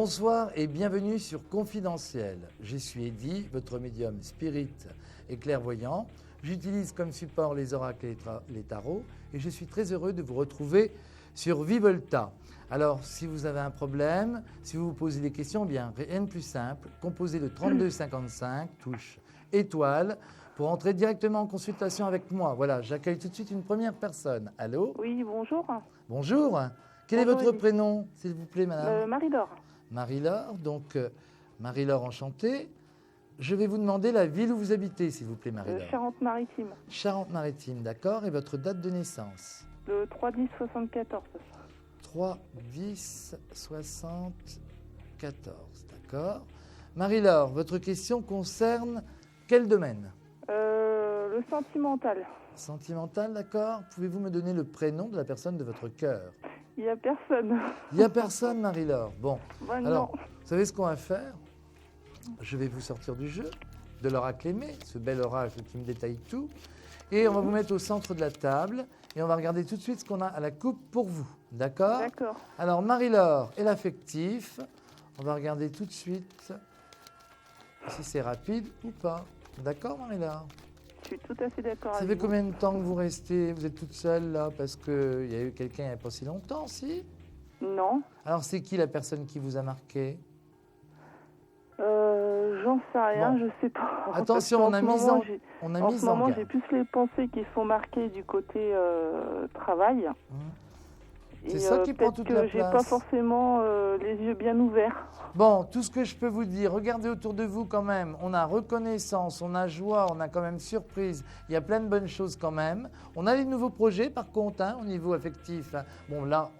Bonsoir et bienvenue sur Confidentiel. Je suis Eddy, votre médium spirit et clairvoyant. J'utilise comme support les oracles et les tarots et je suis très heureux de vous retrouver sur Vivolta. Alors, si vous avez un problème, si vous vous posez des questions, bien, rien de plus simple, composez le 3255, touche étoile, pour entrer directement en consultation avec moi. Voilà, j'accueille tout de suite une première personne. Allô? Oui, bonjour. Bonjour. Quel est votre prénom, s'il vous plaît, madame? Marie-Laure. Marie-Laure, donc Marie-Laure enchantée. Je vais vous demander la ville où vous habitez, s'il vous plaît, Marie-Laure. Charente-Maritime. Charente-Maritime, d'accord. Et votre date de naissance? Le 3-10-74. 3-10-74, d'accord. Marie-Laure, votre question concerne quel domaine? Le sentimental. Sentimental, d'accord. Pouvez-vous me donner le prénom de la personne de votre cœur? Il n'y a personne. Il n'y a personne, Marie-Laure. Bon, Ben alors, non. vous savez ce qu'on va faire? Je vais vous sortir du jeu, de l'oracle aimé, ce bel oracle qui me détaille tout. Et on va vous mettre au centre de la table et on va regarder tout de suite ce qu'on a à la coupe pour vous. D'accord? D'accord. Alors, Marie-Laure et l'affectif, on va regarder tout de suite si c'est rapide ou pas. D'accord, Marie-Laure? Je suis tout à fait d'accord Ça avec fait vous. combien de temps que vous restez? Vous êtes toute seule là parce qu'il y a eu quelqu'un il n'y a pas si longtemps, si? Non. Alors, c'est qui la personne qui vous a marqué? J'en sais rien, Bon. je sais pas. Attention, Parce on a qu'en mis ce moment, en, j'ai- on a En mis ce en moment, garde. j'ai plus les pensées qui sont marquées du côté travail. C'est Et, ça qui prend peut-être toute que la j'ai pas place. forcément les yeux bien ouverts. Bon, tout ce que je peux vous dire, regardez autour de vous quand même. On a reconnaissance, on a joie, on a quand même surprise. Il y a plein de bonnes choses quand même. On a des nouveaux projets par contre, hein, au niveau affectif. Hein. Bon, là,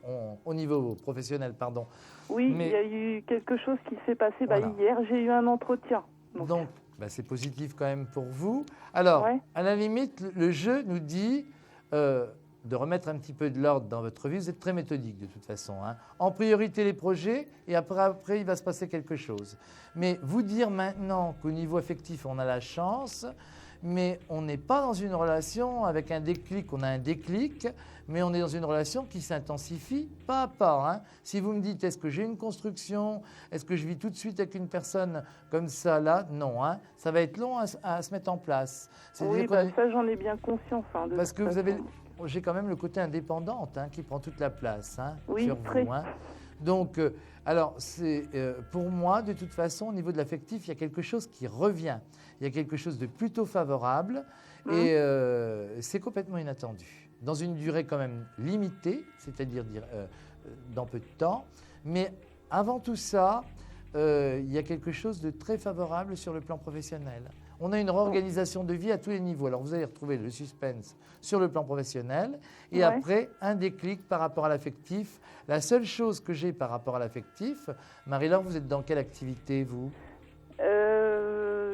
au niveau professionnel, pardon. Oui, Mais- il y a eu quelque chose qui s'est passé. Voilà. Hier, j'ai eu un entretien. Donc, c'est positif quand même pour vous. Alors, Ouais. à la limite, le jeu nous dit de remettre un petit peu de l'ordre dans votre vie. Vous êtes très méthodique de toute façon. Hein. En priorité, les projets et après, il va se passer quelque chose. Mais vous dire maintenant qu'au niveau affectif, on a la chance, mais on n'est pas dans une relation avec un déclic. On a un déclic, mais on est dans une relation qui s'intensifie pas à pas. Hein. Si vous me dites, est-ce que j'ai une construction? Est-ce que je vis tout de suite avec une personne comme ça, là? Non. Hein. Ça va être long à se mettre en place. Oui, C'est-à-dire ça, j'en ai bien conscience. Hein, de parce toute que vous avez, façon. j'ai quand même le côté indépendante hein, qui prend toute la place hein, Oui, sur très. vous. Hein. Donc, alors, c'est pour moi, de toute façon, au niveau de l'affectif, il y a quelque chose qui revient. Il y a quelque chose de plutôt favorable et c'est complètement inattendu. Dans une durée quand même limitée, c'est-à-dire dans peu de temps. Mais avant tout ça, il y a quelque chose de très favorable sur le plan professionnel. On a une réorganisation de vie à tous les niveaux. Alors, vous allez retrouver le suspense sur le plan professionnel et Ouais. après, un déclic par rapport à l'affectif. La seule chose que j'ai par rapport à l'affectif, Marie-Laure, vous êtes dans quelle activité, vous?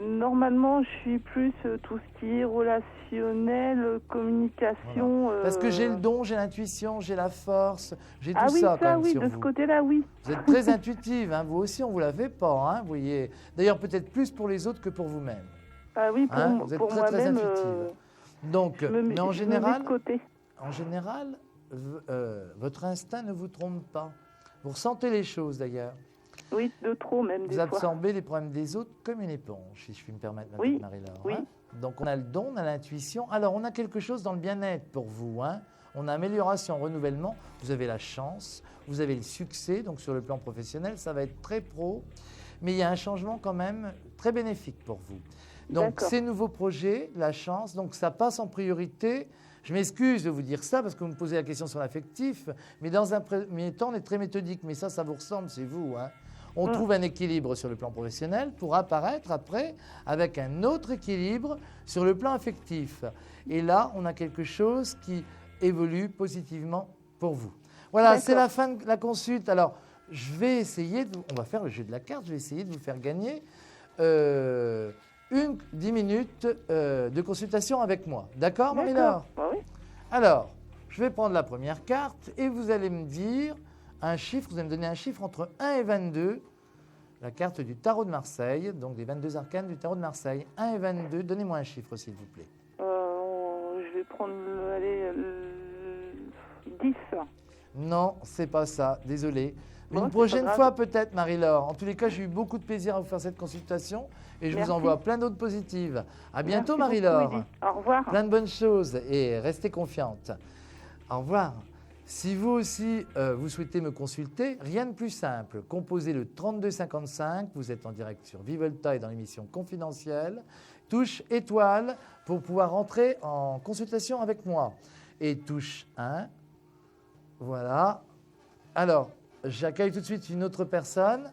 Normalement, je suis plus tout ce qui est relationnel, communication. Voilà. Parce que j'ai le don, j'ai l'intuition, j'ai la force, j'ai tout Ah oui, ça quand même oui, sur de vous. ce côté-là, oui. Vous êtes très intuitive, hein, vous aussi, on ne vous la fait pas, hein, vous voyez. D'ailleurs, peut-être plus pour les autres que pour vous-même. Ah oui, pour, Hein, vous êtes pour très, très moi-même. intuitive. Donc, mais en je me mets général, de côté. votre instinct ne vous trompe pas. Vous ressentez les choses d'ailleurs. Oui, de trop même Vous des fois. absorbez les problèmes des autres comme une éponge, si je puis me permettre, Madame Oui, Marie-Laure. oui. Hein. Donc on a le don, on a l'intuition. Alors on a quelque chose dans le bien-être pour vous. Hein. On a amélioration, renouvellement. Vous avez la chance, vous avez le succès. Donc sur le plan professionnel, ça va être très pro. Mais il y a un changement quand même très bénéfique pour vous. Donc D'accord. ces nouveaux projets, la chance, donc ça passe en priorité. Je m'excuse de vous dire ça parce que vous me posez la question sur l'affectif, mais dans un premier temps, on est très méthodique. Mais ça vous ressemble, c'est vous. Hein. On trouve un équilibre sur le plan professionnel pour apparaître après avec un autre équilibre sur le plan affectif. Et là, on a quelque chose qui évolue positivement pour vous. Voilà, c'est la fin de la consulte. Alors, je vais essayer, on va faire le jeu de la carte, je vais essayer de vous faire gagner 10 minutes de consultation avec moi. D'accord, Marie-Laure? Ah oui. Alors, je vais prendre la première carte et vous allez me dire un chiffre, vous allez me donner un chiffre entre 1 et 22, la carte du tarot de Marseille, donc des 22 arcanes du tarot de Marseille. 1 et 22, donnez-moi un chiffre s'il vous plaît. Je vais prendre 10. Non, c'est pas ça. Désolé. Bon, Une c'est prochaine pas grave. fois peut-être, Marie-Laure. En tous les cas, j'ai eu beaucoup de plaisir à vous faire cette consultation et je vous Merci. envoie plein d'autres positives. À bientôt, Merci beaucoup, Marie-Laure. Edith. Au revoir. Plein de bonnes choses et restez confiante. Au revoir. Si vous aussi, vous souhaitez me consulter, rien de plus simple. Composez le 3255, vous êtes en direct sur Vivolta et dans l'émission confidentielle. Touche étoile pour pouvoir entrer en consultation avec moi. Et touche 1. Voilà. Alors, j'accueille tout de suite une autre personne.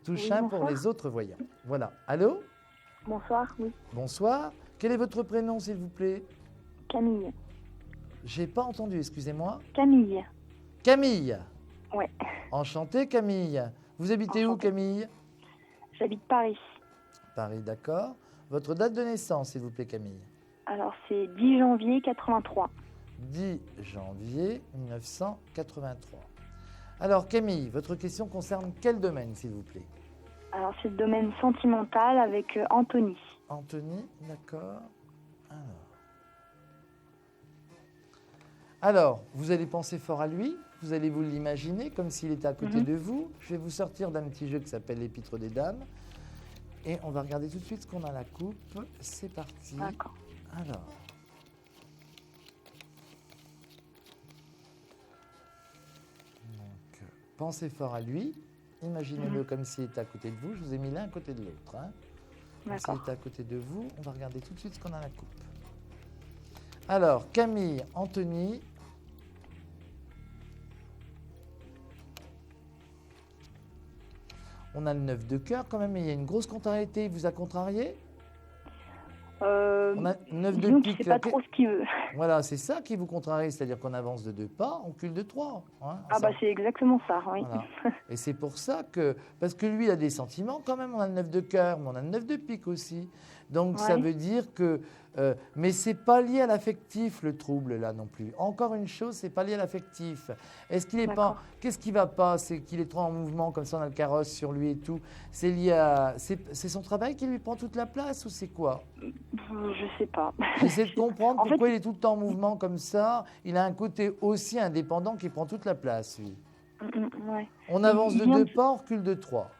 Touche Oui, 1 pour bonsoir. les autres voyants. Voilà. Allô? Bonsoir, oui. Bonsoir. Quel est votre prénom, s'il vous plaît? Camille. J'ai pas entendu, excusez-moi. Camille. Camille. Ouais. Enchanté, Camille. Vous habitez où, Enchantée. Camille? J'habite Paris. Paris, d'accord. Votre date de naissance, s'il vous plaît, Camille? Alors, c'est 10 janvier 83. 10 janvier 1983. Alors, Camille, votre question concerne quel domaine, s'il vous plaît? Alors, c'est le domaine sentimental avec Anthony. Anthony, d'accord. Alors, vous allez penser fort à lui, vous allez vous l'imaginer comme s'il était à côté de vous. Je vais vous sortir d'un petit jeu qui s'appelle l'Épître des Dames. Et on va regarder tout de suite ce qu'on a à la coupe. C'est parti. D'accord. Alors. Donc, pensez fort à lui. Imaginez-le comme s'il était à côté de vous. Je vous ai mis l'un à côté de l'autre. Hein. Comme s'il D'accord. était à côté de vous. On va regarder tout de suite ce qu'on a à la coupe. Alors, Camille, Anthony. On a le 9 de cœur quand même, mais il y a une grosse contrariété. Il vous a contrarié? On a 9 de Disons qu'il pique. sait pas trop ce qu'il veut. Voilà, c'est ça qui vous contrarie, c'est-à-dire qu'on avance de 2 pas, on recule de 3. Hein, Ah bah c'est exactement ça, oui. voilà. Et c'est pour ça que, parce que lui a des sentiments quand même, on a le 9 de cœur, mais on a le 9 de pique aussi. Donc ça Ouais. veut dire que, mais c'est pas lié à l'affectif le trouble là non plus. Encore une chose, c'est pas lié à l'affectif. Est-ce qu'il est pas, D'accord. qu'est-ce qui va pas? C'est qu'il est trop en mouvement, comme ça on a le carrosse sur lui et tout. C'est lié à, c'est son travail qui lui prend toute la place ou c'est quoi? Je sais pas. J'essaie de comprendre En fait- pourquoi il est tout le temps en mouvement comme ça. Il a un côté aussi indépendant qui prend toute la place, lui. Ouais. On avance Il de vient 2 de- pas, on recule de 3.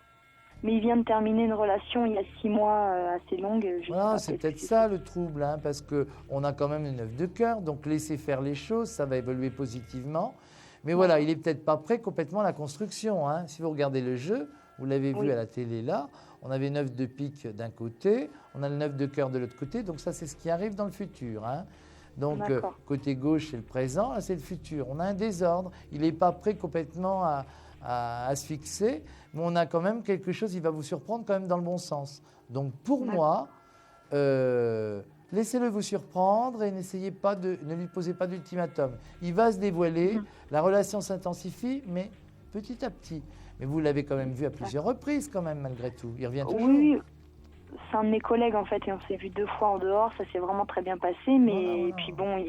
Mais il vient de terminer une relation il y a 6 mois assez longue. Je sais Voilà, pas, c'est peut-être peut-être que ça le trouble, hein, parce qu'on a quand même le 9 de cœur, donc laisser faire les choses, ça va évoluer positivement. Mais voilà, il n'est peut-être pas prêt complètement à la construction. Hein. Si vous regardez le jeu, vous l'avez vu Oui. à la télé là, on avait 9 de pique d'un côté, on a le 9 de cœur de l'autre côté, donc ça c'est ce qui arrive dans le futur. Hein. Donc D'accord. côté gauche c'est le présent, là c'est le futur. On a un désordre, il n'est pas prêt complètement à se fixer, mais on a quand même quelque chose, il va vous surprendre quand même dans le bon sens. Donc pour moi, laissez-le vous surprendre et n'essayez pas ne lui posez pas d'ultimatum. Il va se dévoiler, la relation s'intensifie, mais petit à petit. Mais vous l'avez quand même vu à plusieurs reprises quand même malgré tout. Il revient toujours. Oui, c'est un de mes collègues en fait et on s'est vu 2 fois en dehors, ça s'est vraiment très bien passé, mais Voilà. et puis bon,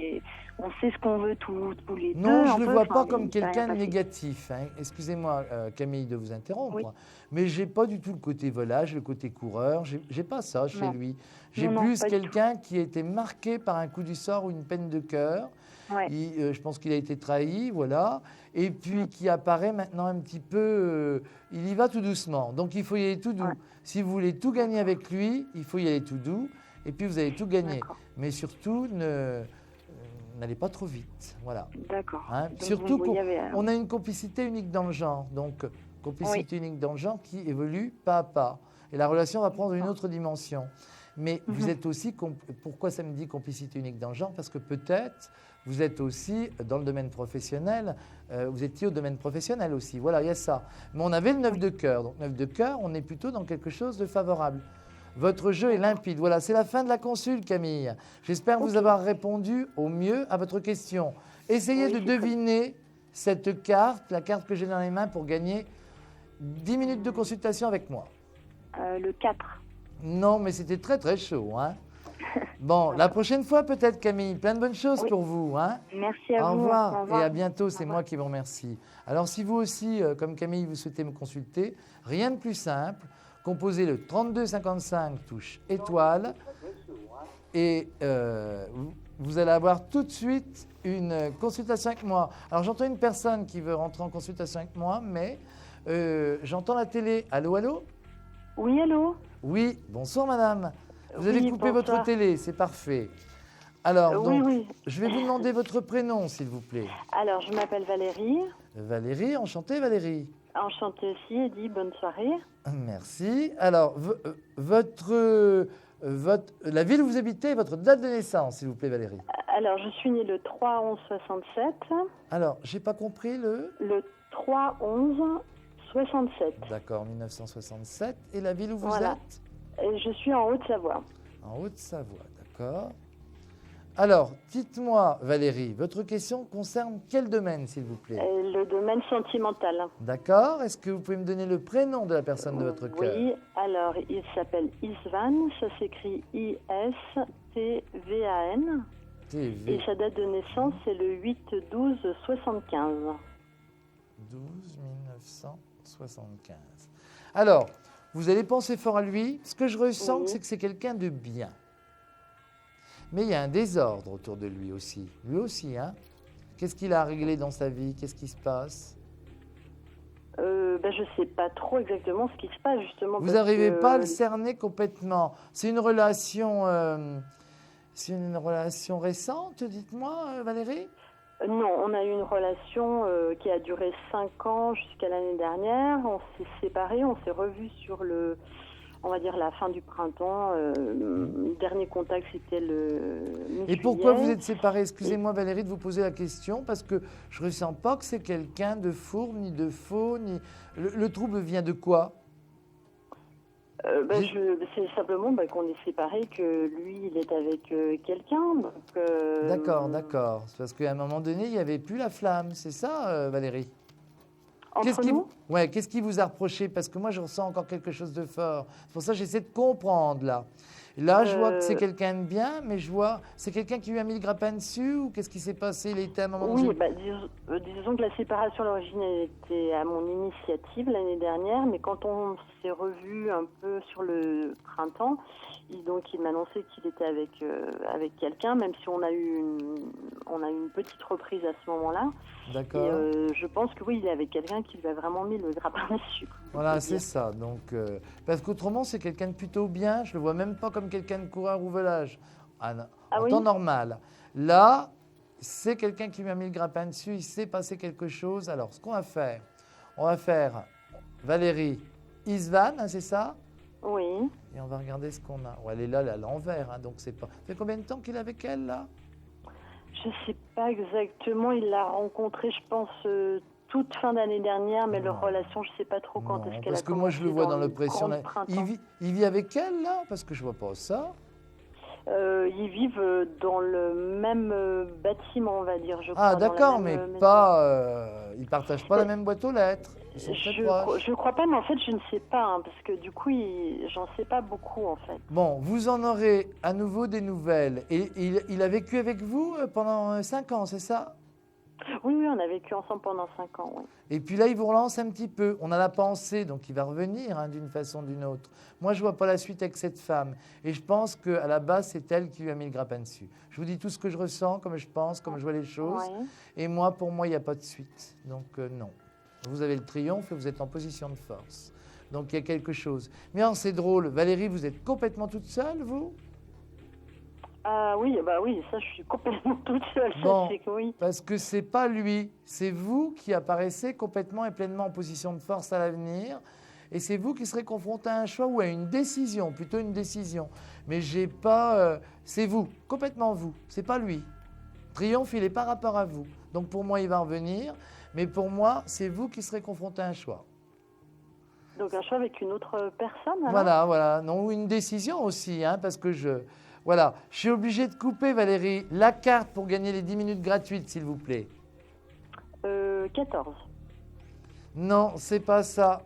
on sait ce qu'on veut tous les deux. Non, je un ne le peu, vois enfin, pas mais comme il s'est rien quelqu'un de passé. négatif. Hein. Excusez-moi, Camille, de vous interrompre, Oui. mais je n'ai pas du tout le côté volage, le côté coureur. Je n'ai pas ça chez Non. lui. J'ai Non, plus pas du quelqu'un qui a été marqué par un coup du sort ou une peine de cœur. Ouais. Je pense qu'il a été trahi, voilà. Et puis qui apparaît maintenant un petit peu. Il y va tout doucement. Donc il faut y aller tout doux. Ouais. Si vous voulez tout gagner avec lui, il faut y aller tout doux. Et puis vous allez tout gagner. D'accord. Mais surtout, n'allez pas trop vite. Voilà. D'accord. Hein. Donc, Surtout vous qu'on voyez, on a une complicité unique dans le genre. Donc, complicité unique dans le genre qui évolue pas à pas. Et la relation va prendre une autre dimension. Mais vous êtes aussi, pourquoi ça me dit complicité unique dans le genre? Parce que peut-être vous êtes aussi dans le domaine professionnel, vous étiez au domaine professionnel aussi. Voilà, il y a ça. Mais on avait le 9 de cœur. Donc 9 de cœur, on est plutôt dans quelque chose de favorable. Votre jeu est limpide. Voilà, c'est la fin de la consulte, Camille. J'espère vous avoir répondu au mieux à votre question. Essayez de deviner cette carte, la carte que j'ai dans les mains pour gagner 10 minutes de consultation avec moi. le 4. Non, mais c'était très très chaud. Hein. Bon, la prochaine fois peut-être, Camille. Plein de bonnes choses pour vous. Hein. Merci à Au vous. revoir. Au revoir. Et à bientôt. C'est moi qui vous remercie. Alors, si vous aussi, comme Camille, vous souhaitez me consulter, rien de plus simple. Composez le 3255 touche étoile et vous allez avoir tout de suite une consultation avec moi. Alors, j'entends une personne qui veut rentrer en consultation avec moi, mais j'entends la télé. Allô, allô? Oui, allô? Oui, bonsoir madame. Vous avez Oui, coupé bonsoir. votre télé, c'est parfait. Alors, Oui, donc, oui. je vais vous demander votre prénom, s'il vous plaît. Alors, je m'appelle Valérie. Valérie, enchantée Valérie. Enchantée aussi, Eddie, bonne soirée. Merci. Alors, la ville où vous habitez et votre date de naissance, s'il vous plaît Valérie. Alors, je suis née le 3/11/67. Alors, j'ai pas compris le... Le 3/11/67. D'accord, 1967. Et la ville où vous Voilà. êtes? Et je suis en Haute-Savoie. En Haute-Savoie, d'accord. Alors, dites-moi Valérie, votre question concerne quel domaine, s'il vous plaît? Le domaine sentimental. D'accord. Est-ce que vous pouvez me donner le prénom de la personne de votre cœur? Oui, alors il s'appelle Isvan, ça s'écrit I-S-T-V-A-N. TV Et sa date de naissance, c'est le 8/12/75. 12 1975. Alors, vous allez penser fort à lui. Ce que je ressens, Oui. c'est que c'est quelqu'un de bien. Mais il y a un désordre autour de lui aussi. Lui aussi, hein? Qu'est-ce qu'il a réglé dans sa vie? Qu'est-ce qui se passe? Je ne sais pas trop exactement ce qui se passe, justement. Vous parce n'arrivez que- pas à le cerner complètement. C'est une relation récente, dites-moi, Valérie? Non, on a eu une relation qui a duré 5 ans jusqu'à l'année dernière. On s'est séparés, on s'est revus sur on va dire la fin du printemps. Le dernier contact, c'était le mi-juillet. Et pourquoi vous êtes séparés? Excusez-moi Valérie de vous poser la question, parce que je ne ressens pas que c'est quelqu'un de fourbe, ni de faux, ni... Le trouble vient de quoi? C'est simplement qu'on est séparés, que lui, il est avec quelqu'un. D'accord, d'accord. C'est parce qu'à un moment donné, il n'y avait plus la flamme, c'est ça, Valérie? Entre nous, Ouais, qu'est-ce qui vous a reproché? Parce que moi, je ressens encore quelque chose de fort. C'est pour ça que j'essaie de comprendre, là. Là, je vois que c'est quelqu'un de bien, mais je vois... C'est quelqu'un qui lui a mis le grappin dessus ou qu'est-ce qui s'est passé? Il était à un moment oui, donné... disons que la séparation à l'origine elle était à mon initiative l'année dernière, mais quand on s'est revus un peu sur le printemps, il m'a annoncé qu'il était avec quelqu'un, même si on a eu une petite reprise à ce moment-là. D'accord. Et je pense que oui, il est avec quelqu'un qui lui a vraiment mis le grappin dessus. Voilà, c'est ça. Donc, parce qu'autrement, c'est quelqu'un de plutôt bien. Je le vois même pas comme quelqu'un de coureur ou volage. En oui temps normal. Là, c'est quelqu'un qui lui a mis le grappin dessus. Il s'est passé quelque chose. Alors, ce qu'on va faire, Valérie Isvan, hein, c'est ça? Oui. Et on va regarder ce qu'on a. Ouais, elle est là, elle est à l'envers. Hein, donc, c'est pas. Ça fait combien de temps qu'il est avec elle, là? Je ne sais pas exactement. Il l'a rencontré, je pense, toute fin d'année dernière, mais leur relation, je ne sais pas trop quand est-ce qu'elle a commencé. Parce que moi, je le vois dans l'oppression. Il Il vit avec elle, là? Parce que je vois pas ça. Ils vivent dans le même bâtiment, on va dire, je crois. Ah, d'accord, dans la mais même maison. pas. Ils ne partagent pas la même boîte aux lettres. Ils sont très proches. Je crois pas, mais en fait, je ne sais pas, hein, parce que du coup, j'en sais pas beaucoup, en fait. Bon, vous en aurez à nouveau des nouvelles. Et il a vécu avec vous pendant 5 ans, c'est ça? Oui, on a vécu ensemble pendant 5 ans, oui. Et puis là, il vous relance un petit peu. On a la pensée, donc il va revenir hein, d'une façon ou d'une autre. Moi, je ne vois pas la suite avec cette femme. Et je pense qu'à la base, c'est elle qui lui a mis le grappin dessus. Je vous dis tout ce que je ressens, comme je pense, comme je vois les choses. Ouais. Et moi, pour moi, il n'y a pas de suite. Donc non. Vous avez le triomphe et vous êtes en position de force. Donc il y a quelque chose. Mais non, c'est drôle. Valérie, vous êtes complètement toute seule, vous? Ah oui, ça, je suis complètement toute seule. Bon, ça, c'est que oui. parce que c'est pas lui, c'est vous qui apparaissez complètement et pleinement en position de force à l'avenir. Et c'est vous qui serez confronté à un choix ou à une décision, plutôt une décision. Mais j'ai pas. C'est vous, complètement vous. C'est pas lui. Triomphe, il est par rapport à vous. Donc pour moi, il va revenir. Mais pour moi, c'est vous qui serez confronté à un choix. Donc un choix avec une autre personne, alors? Voilà. Non, ou une décision aussi, hein, parce que Voilà, je suis obligé de couper, Valérie. La carte pour gagner les 10 minutes gratuites, s'il vous plaît. 14. Non, c'est pas ça.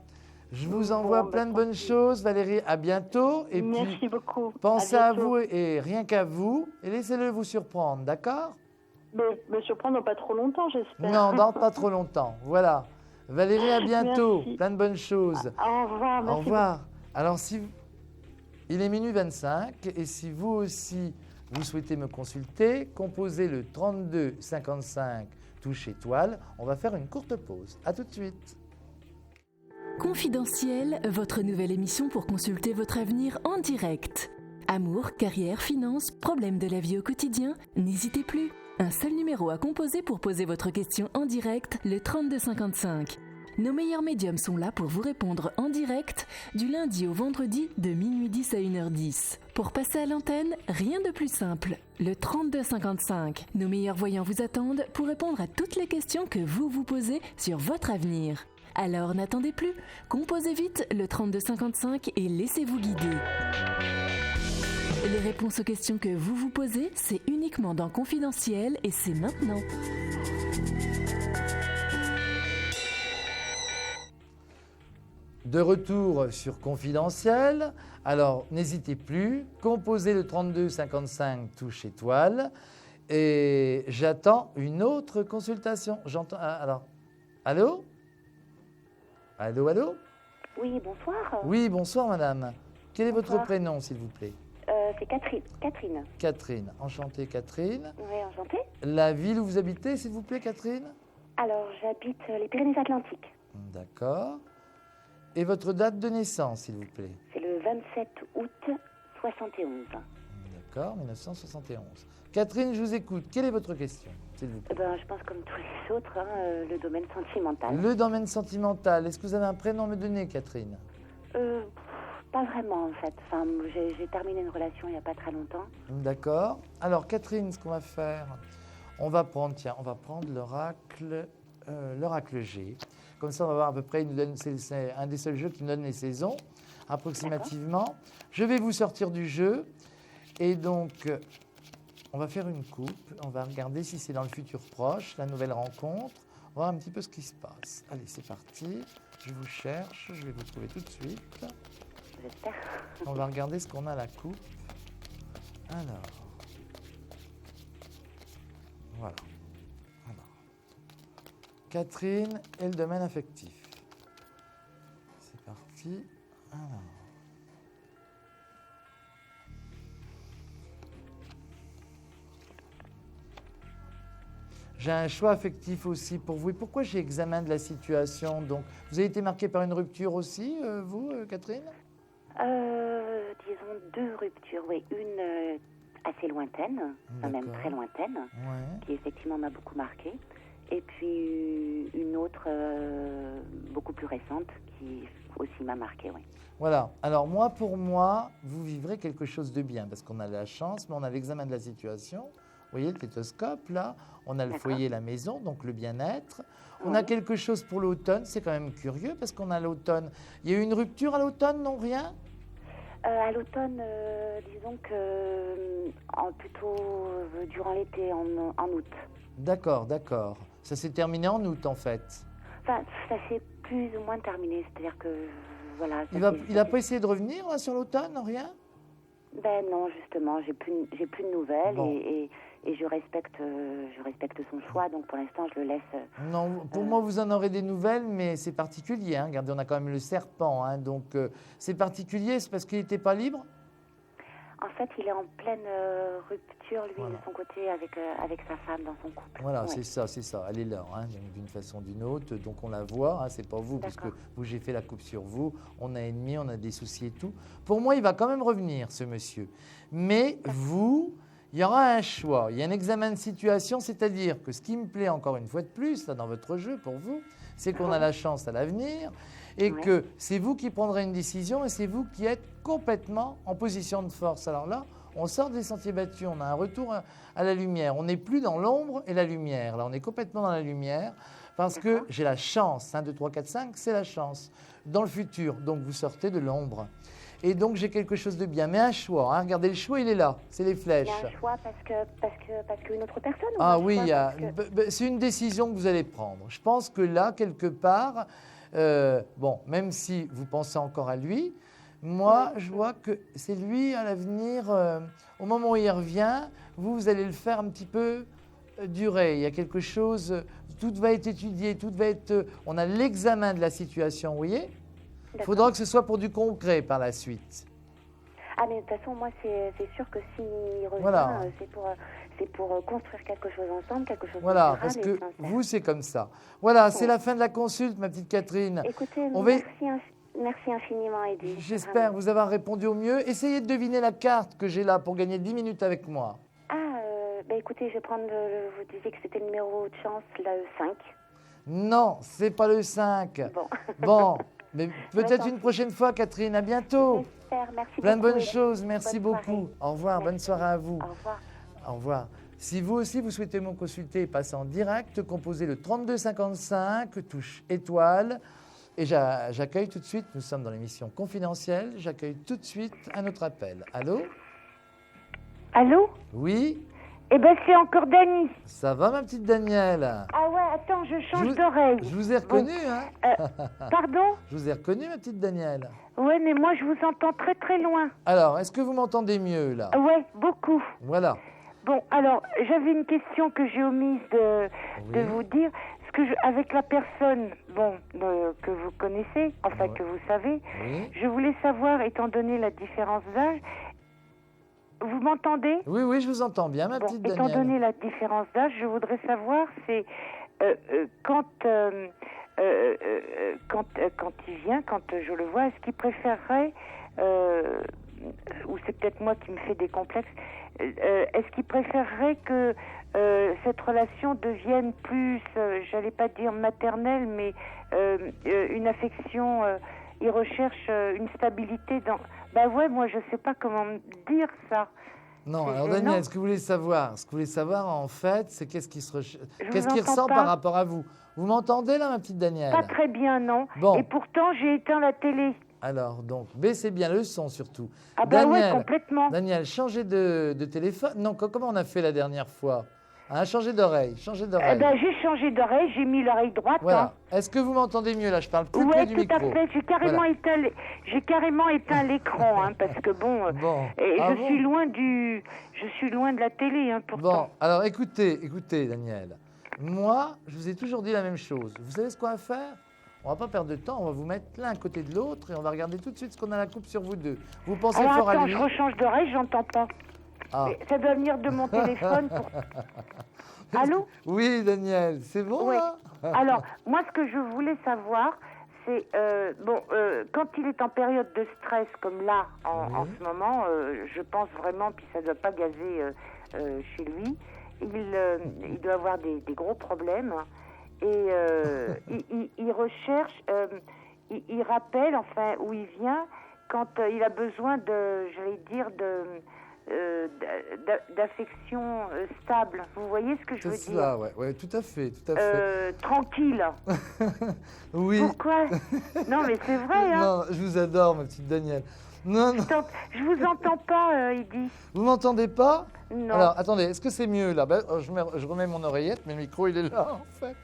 Je vous envoie plein de bonnes choses, Valérie. À bientôt. Et Merci puis, beaucoup. pensez à bientôt. vous et rien qu'à vous. Et laissez-le vous surprendre, d'accord? Me surprendre dans pas trop longtemps, j'espère. Non, dans pas trop longtemps. Voilà. Valérie, à bientôt. Merci. Plein de bonnes choses. Au revoir. Au Merci revoir. Alors, il est minuit 25 et si vous aussi, vous souhaitez me consulter, composez le 32 55 touche étoile. On va faire une courte pause. À tout de suite. Confidentiel, votre nouvelle émission pour consulter votre avenir en direct. Amour, carrière, finances, problèmes de la vie au quotidien, n'hésitez plus. Un seul numéro à composer pour poser votre question en direct, le 3255. Nos meilleurs médiums sont là pour vous répondre en direct du lundi au vendredi de minuit 10 à 1h10. Pour passer à l'antenne, rien de plus simple. Le 3255. Nos meilleurs voyants vous attendent pour répondre à toutes les questions que vous vous posez sur votre avenir. Alors n'attendez plus, composez vite le 3255 et laissez-vous guider. Les réponses aux questions que vous vous posez, c'est uniquement dans Confidentiel et c'est maintenant. De retour sur Confidentiel. Alors, n'hésitez plus, composez le 32 55 touche étoile et j'attends une autre consultation. J'entends. Alors, allô? Allô? Oui, bonsoir. Oui, bonsoir madame. Quel est votre Bonsoir. prénom, s'il vous plaît? C'est Catherine. Catherine. Enchantée, Catherine. Oui, enchantée. La ville où vous habitez, s'il vous plaît, Catherine? Alors, j'habite les Pyrénées-Atlantiques. D'accord. Et votre date de naissance, s'il vous plaît? C'est le 27 août 71. D'accord, 1971. Catherine, je vous écoute. Quelle est votre question, s'il vous plaît? Je pense comme tous les autres, le domaine sentimental. Le domaine sentimental. Est-ce que vous avez un prénom à me donner, Catherine? Pas vraiment, en fait. Enfin, j'ai terminé une relation il n'y a pas très longtemps. D'accord. Alors, Catherine, ce qu'on va faire, on va prendre l'oracle G. Comme ça, on va voir à peu près, c'est un des seuls jeux qui nous donne les saisons, approximativement. D'accord. Je vais vous sortir du jeu. Et donc, on va faire une coupe. On va regarder si c'est dans le futur proche, la nouvelle rencontre. On va voir un petit peu ce qui se passe. Allez, c'est parti. Je vous cherche. Je vais vous trouver tout de suite. J'espère. On va regarder ce qu'on a à la coupe. Alors. Voilà. Catherine et le domaine affectif. C'est parti. Alors. J'ai un choix affectif aussi pour vous. Et pourquoi j'ai examen de la situation? Donc, vous avez été marqué par une rupture aussi, vous, Catherine? Disons 2 ruptures, oui. Une assez lointaine, enfin même très lointaine, qui effectivement m'a beaucoup marquée. Et puis une autre beaucoup plus récente qui aussi m'a marquée, oui. Voilà. Alors pour moi, vous vivrez quelque chose de bien parce qu'on a la chance, mais on a l'examen de la situation. Vous voyez le stéthoscope là, on a le foyer, la maison, donc le bien-être. On a quelque chose pour l'automne, c'est quand même curieux parce qu'on a l'automne. Il y a eu une rupture à l'automne, non, rien? À l'automne, disons que plutôt durant l'été, en août. D'accord. Ça s'est terminé en août en fait. Enfin, ça s'est plus ou moins terminé, c'est-à-dire que voilà. Il n'a pas essayé de revenir là, sur l'automne, rien? Ben non, justement, j'ai plus de nouvelles et je respecte son choix, donc pour l'instant je le laisse. Non, pour moi vous en aurez des nouvelles, mais c'est particulier. Hein. Regardez, on a quand même le serpent, hein, donc c'est particulier, c'est parce qu'il n'était pas libre? En fait, il est en pleine rupture, lui, de son côté, avec sa femme dans son couple. Voilà, c'est ça. Elle est là, hein, d'une façon ou d'une autre. Donc on la voit, hein, c'est pas vous, puisque vous, j'ai fait la coupe sur vous. On a ennemi, on a des soucis et tout. Pour moi, il va quand même revenir, ce monsieur. Mais vous, il y aura un choix. Il y a un examen de situation, c'est-à-dire que ce qui me plaît encore une fois de plus, là, dans votre jeu, pour vous, c'est qu'on a la chance à l'avenir et que c'est vous qui prendrez une décision et c'est vous qui êtes complètement en position de force. Alors là, on sort des sentiers battus, on a un retour à la lumière. On n'est plus dans l'ombre et la lumière. Là, on est complètement dans la lumière parce que j'ai la chance. 1, 2, 3, 4, 5, c'est la chance. Dans le futur, donc vous sortez de l'ombre. Et donc, j'ai quelque chose de bien. Mais un choix, hein. Regardez, le choix, il est là. C'est les flèches. Il y a un choix parce qu'une autre personne? Ah oui, c'est une décision que vous allez prendre. Je pense que là, quelque part, même si vous pensez encore à lui, moi, je vois que c'est lui, à l'avenir, au moment où il revient, vous allez le faire un petit peu durer. Il y a quelque chose, tout va être étudié, on a l'examen de la situation, vous voyez? Il faudra que ce soit pour du concret par la suite. Ah, mais de toute façon, moi, c'est sûr que s'il revient, Voilà. C'est pour construire quelque chose ensemble, quelque chose de Voilà, durable parce et que sincère. vous, c'est comme ça. Voilà, c'est Bon. la fin de la consulte, ma petite Catherine. Écoutez, On va- merci infiniment, Edith. J'espère Vraiment. vous avoir répondu au mieux. Essayez de deviner la carte que j'ai là pour gagner 10 minutes avec moi. Ah, écoutez, je vais prendre vous disiez que c'était le numéro de chance, la E5. Non, c'est pas le 5. Bon. Bon, mais peut-être D'accord. une prochaine fois, Catherine. À bientôt. J'espère, merci Plein de beaucoup. bonnes choses. Merci Bonne beaucoup. soirée. Au revoir. Merci. Bonne soirée à vous. Au revoir. Au revoir. Si vous aussi, vous souhaitez me consulter et passer en direct, composez le 3255, touche étoile. Et j'accueille tout de suite, nous sommes dans l'émission confidentielle, j'accueille tout de suite un autre appel. Allô? Allô? Oui? Eh ben, c'est encore Dany. Ça va, ma petite Danielle? Ah ouais, attends, je change Je d'oreille. vous ai reconnu, hein? Pardon? Je vous ai reconnu, ma petite Danielle. Ouais, mais moi, je vous entends très très loin. Alors, est-ce que vous m'entendez mieux, là? Ouais, beaucoup. Voilà. Bon, alors, j'avais une question que j'ai omise de Oui. vous dire. Avec la personne, que vous connaissez, enfin, Ouais. que vous savez, Oui. je voulais savoir, étant donné la différence d'âge, vous m'entendez? Oui, oui, je vous entends bien, ma Bon, petite étant Danielle. donné la différence d'âge, je voudrais savoir, c'est quand il vient, quand je le vois, est-ce qu'il préférerait, ou c'est peut-être moi qui me fais des complexes, est-ce qu'il préférerait que cette relation devienne plus, j'allais pas dire maternelle, mais une affection, il recherche une stabilité dans... Ben ouais, moi je sais pas comment dire ça. Non, C'est alors gênant. Daniel, ce que vous voulez savoir, en fait, c'est qu'est-ce qu'il vous qu'il entends ressent pas. par rapport à vous. Vous m'entendez là, ma petite Danielle? Pas très bien, non. Bon. Et pourtant, j'ai éteint la télé. Alors, donc, baissez bien le son surtout. Ah ben ouais, Daniel, complètement. Daniel, changez de téléphone. Non, comment on a fait la dernière fois? Hein, changez d'oreille, changez d'oreille. Eh ben, j'ai changé d'oreille, j'ai mis l'oreille droite. Voilà. Est-ce que vous m'entendez mieux là? Je parle plus Oui, près du tout à micro. fait. J'ai carrément Voilà. éteint l'écran, hein, parce que bon, Bon. et Ah je bon suis loin de la télé, hein, pourtant. Bon, alors écoutez, Daniel. Moi, je vous ai toujours dit la même chose. Vous savez ce qu'on va faire? On va pas perdre de temps, on va vous mettre l'un à côté de l'autre et on va regarder tout de suite ce qu'on a à la coupe sur vous deux. Vous pensez Alors fort à attends, lui? je rechange d'oreille, j'entends pas. Ah. Mais ça doit venir de mon téléphone pour... Allô? Oui, Daniel, c'est bon Oui. là? Alors, moi, ce que je voulais savoir, c'est, quand il est en période de stress, comme là, en ce moment, je pense vraiment, puis ça ne doit pas gazer chez lui, il doit avoir des gros problèmes, et il recherche, il rappelle, enfin, où il vient, quand il a besoin d'affection stable. Vous voyez ce que je veux C'est dire? cela, ouais, tout à fait, tout à fait. Tranquille. Oui. Pourquoi? Non, mais c'est vrai, hein. Non, je vous adore, ma petite Danielle. Non, non. Je vous entends pas, Eddy. Vous m'entendez pas? Non. Alors, attendez, est-ce que c'est mieux là? Ben, je remets mon oreillette, mais le micro il est là en fait.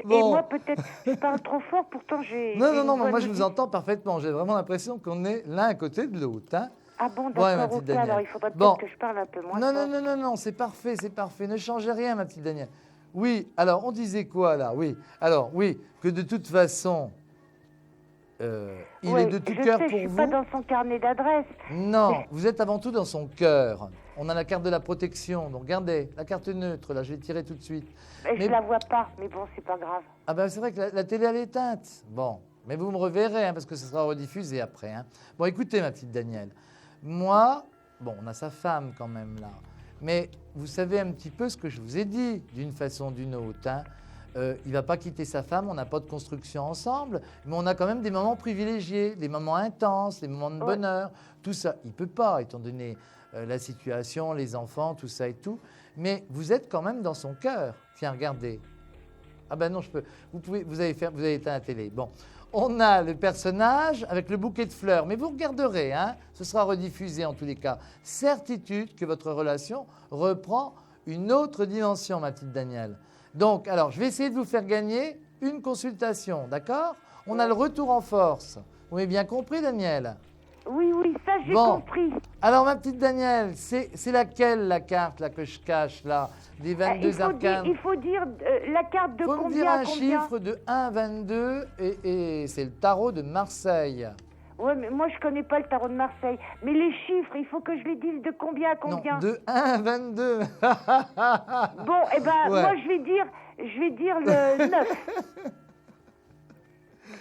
Et Bon. moi, peut-être, je parle trop fort, pourtant j'ai... Non, j'ai non, une non, voix moi de je vous musique. entends parfaitement. J'ai vraiment l'impression qu'on est l'un à côté de l'autre. Hein. Ah bon, Ouais, ma d'accord, petite ok, Danielle. alors il faudrait peut-être Bon. que je parle un peu moins Non, fort. non, non, non, non, c'est parfait, c'est parfait. Ne changez rien, ma petite Danielle. Oui, alors on disait quoi là? Oui, alors oui, que de toute façon, il Ouais, est de tout je cœur sais, pour je suis vous. pas dans son carnet d'adresse. Non, vous êtes avant tout dans son cœur. On a la carte de la protection, donc regardez, la carte neutre, là, je vais tirer tout de suite. Je Mais- la vois pas, mais bon, c'est pas grave. Ah ben c'est vrai que la télé elle est éteinte. Bon, mais vous me reverrez hein, parce que ce sera rediffusé après. Hein. Bon, écoutez ma petite Danielle, moi, bon, on a sa femme quand même là, mais vous savez un petit peu ce que je vous ai dit d'une façon ou d'une autre. Hein. Il va pas quitter sa femme, on n'a pas de construction ensemble, mais on a quand même des moments privilégiés, des moments intenses, des moments de Ouais. bonheur, tout ça. Il peut pas, étant donné la situation, les enfants, tout ça et tout, mais vous êtes quand même dans son cœur. Tiens, regardez. Ah ben non, je peux. Vous avez éteint la télé. Bon, on a le personnage avec le bouquet de fleurs, mais vous regarderez, hein, ce sera rediffusé en tous les cas. Certitude que votre relation reprend une autre dimension, ma petite Danielle. Donc, alors, je vais essayer de vous faire gagner une consultation, d'accord? On a le retour en force. Vous m'avez bien compris, Danielle? Oui, ça j'ai Bon. compris. Alors, ma petite Danielle, c'est laquelle la carte là, que je cache là, des 22 arcanes? Il faut dire la carte de Il faut me combien dire à un combien? chiffre de 1 à 22 et c'est le tarot de Marseille. Ouais, mais moi, je connais pas le tarot de Marseille. Mais les chiffres, il faut que je les dise de combien à combien? Non, de 1 à 22. Bon, eh ben, Ouais. moi, je vais dire le 9.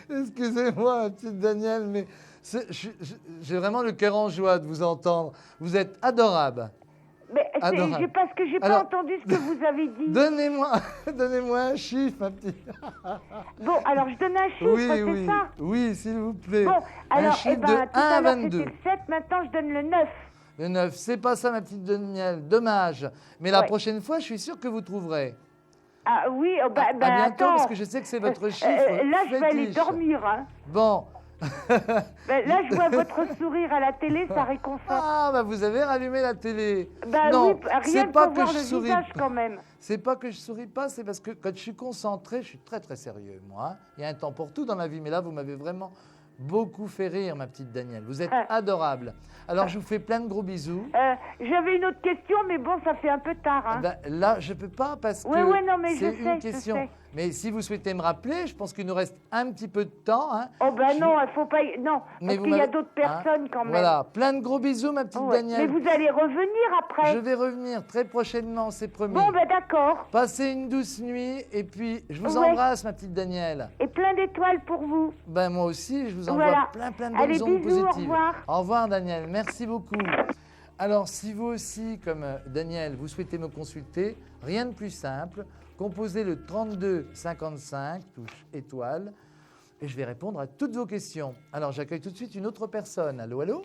Excusez-moi, petite Danielle, mais j'ai vraiment le cœur en joie de vous entendre. Vous êtes adorable. Mais Adorable. parce que j'ai pas Alors, entendu ce que vous avez dit. Donnez-moi un chiffre, ma petite. Bon, alors je donne un chiffre, Oui, c'est oui, ça? oui, s'il vous plaît. Bon, alors, un chiffre eh ben, de tout 1 à à l'heure, 22. c'était le 7, maintenant, je donne le 9. Le 9, c'est pas ça, ma petite Danielle, dommage. Mais la Ouais. prochaine fois, je suis sûr que vous trouverez. Ah oui, oh, À bientôt, attends. parce que je sais que c'est votre chiffre Là, je vais aller fétiche. dormir, hein. Bon. Là, je vois votre sourire à la télé, ça réconforte. Ah, bah vous avez rallumé la télé. oui, Non, rien c'est que pas pour que voir je le souris. visage quand même. C'est pas que je souris pas, c'est parce que quand je suis concentré, je suis très très sérieux, moi. Hein. Il y a un temps pour tout dans la vie, mais là, vous m'avez vraiment beaucoup fait rire, ma petite Danielle. Vous êtes adorable. Alors, je vous fais plein de gros bisous. J'avais une autre question, mais bon, ça fait un peu tard. Hein. Ben, là, je peux pas parce que Ouais, non, mais c'est je une sais, question. je sais. Mais si vous souhaitez me rappeler, je pense qu'il nous reste un petit peu de temps. Hein. Oh ben Je- non, il faut pas... Non, Mais parce vous qu'il y a m'avez- d'autres personnes quand même. Voilà, plein de gros bisous, ma petite Oh, ouais. Danielle. Mais vous allez revenir après. Je vais revenir très prochainement, c'est promis. Bon, ben d'accord. Passez une douce nuit et puis je vous Ouais. embrasse, ma petite Danielle. Et plein d'étoiles pour vous. Ben moi aussi, je vous envoie Voilà. plein de Allez, bonnes ondes bisous, au positives. revoir. Au revoir, Daniel. Merci beaucoup. Alors, si vous aussi, comme Daniel, vous souhaitez me consulter, rien de plus simple. Composez le 32 55, touche étoile, et je vais répondre à toutes vos questions. Alors, j'accueille tout de suite une autre personne. Allô, allô?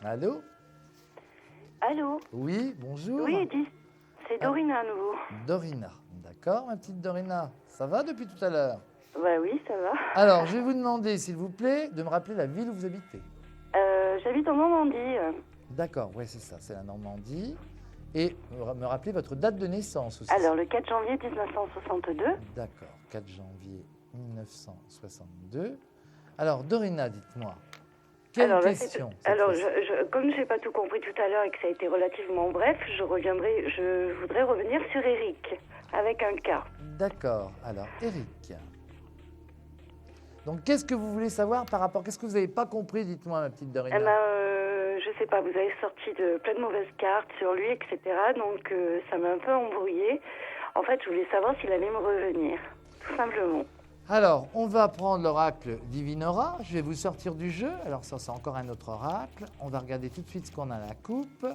Allô? Allô? Oui, bonjour. Oui, Edith. C'est Dorina à nouveau. Dorina. D'accord, ma petite Dorina. Ça va depuis tout à l'heure? Bah oui, ça va. Alors, je vais vous demander, s'il vous plaît, de me rappeler la ville où vous habitez. J'habite en Normandie. D'accord, oui, c'est ça, c'est la Normandie. Et me rappeler votre date de naissance aussi. Alors, le 4 janvier 1962. D'accord, 4 janvier 1962. Alors, Dorina, dites-moi, quelle Alors, là, question cette alors, fois-ci comme je n'ai pas tout compris tout à l'heure et que ça a été relativement bref, je voudrais revenir sur Eric, avec un cas. D'accord, alors, Eric. Donc, qu'est-ce que vous voulez savoir par rapport... Qu'est-ce que vous n'avez pas compris, dites-moi, ma petite Dorina. Eh ben, je sais pas, vous avez sorti de plein de mauvaises cartes sur lui, etc. Donc, ça m'a un peu embrouillée. En fait, je voulais savoir s'il allait me revenir, tout simplement. Alors, on va prendre l'oracle Divinora. Je vais vous sortir du jeu. Alors, ça, c'est encore un autre oracle. On va regarder tout de suite ce qu'on a à la coupe.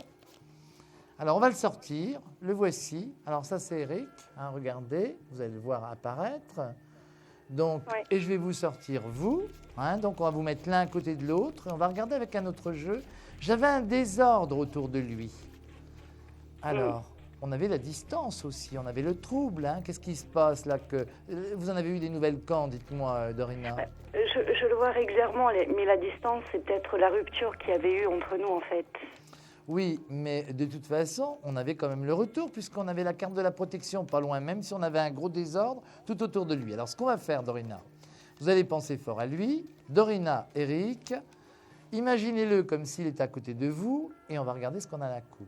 Alors, on va le sortir. Le voici. Alors, ça, c'est Eric. Hein, regardez, vous allez le voir apparaître. Donc, Ouais. et je vais vous sortir vous. Hein, donc, on va vous mettre l'un à côté de l'autre. Et on va regarder avec un autre jeu. J'avais un désordre autour de lui. Alors, on avait la distance aussi. On avait le trouble. Hein. Qu'est-ce qui se passe là que... Vous en avez eu des nouvelles quand, dites-moi, Dorina? Je le vois régulièrement, mais la distance, c'est peut-être la rupture qu'il y avait eu entre nous, en fait. Oui, mais de toute façon, on avait quand même le retour puisqu'on avait la carte de la protection pas loin, même si on avait un gros désordre tout autour de lui. Alors, ce qu'on va faire, Dorina, vous allez penser fort à lui. Dorina, Eric, imaginez-le comme s'il était à côté de vous et on va regarder ce qu'on a à la coupe.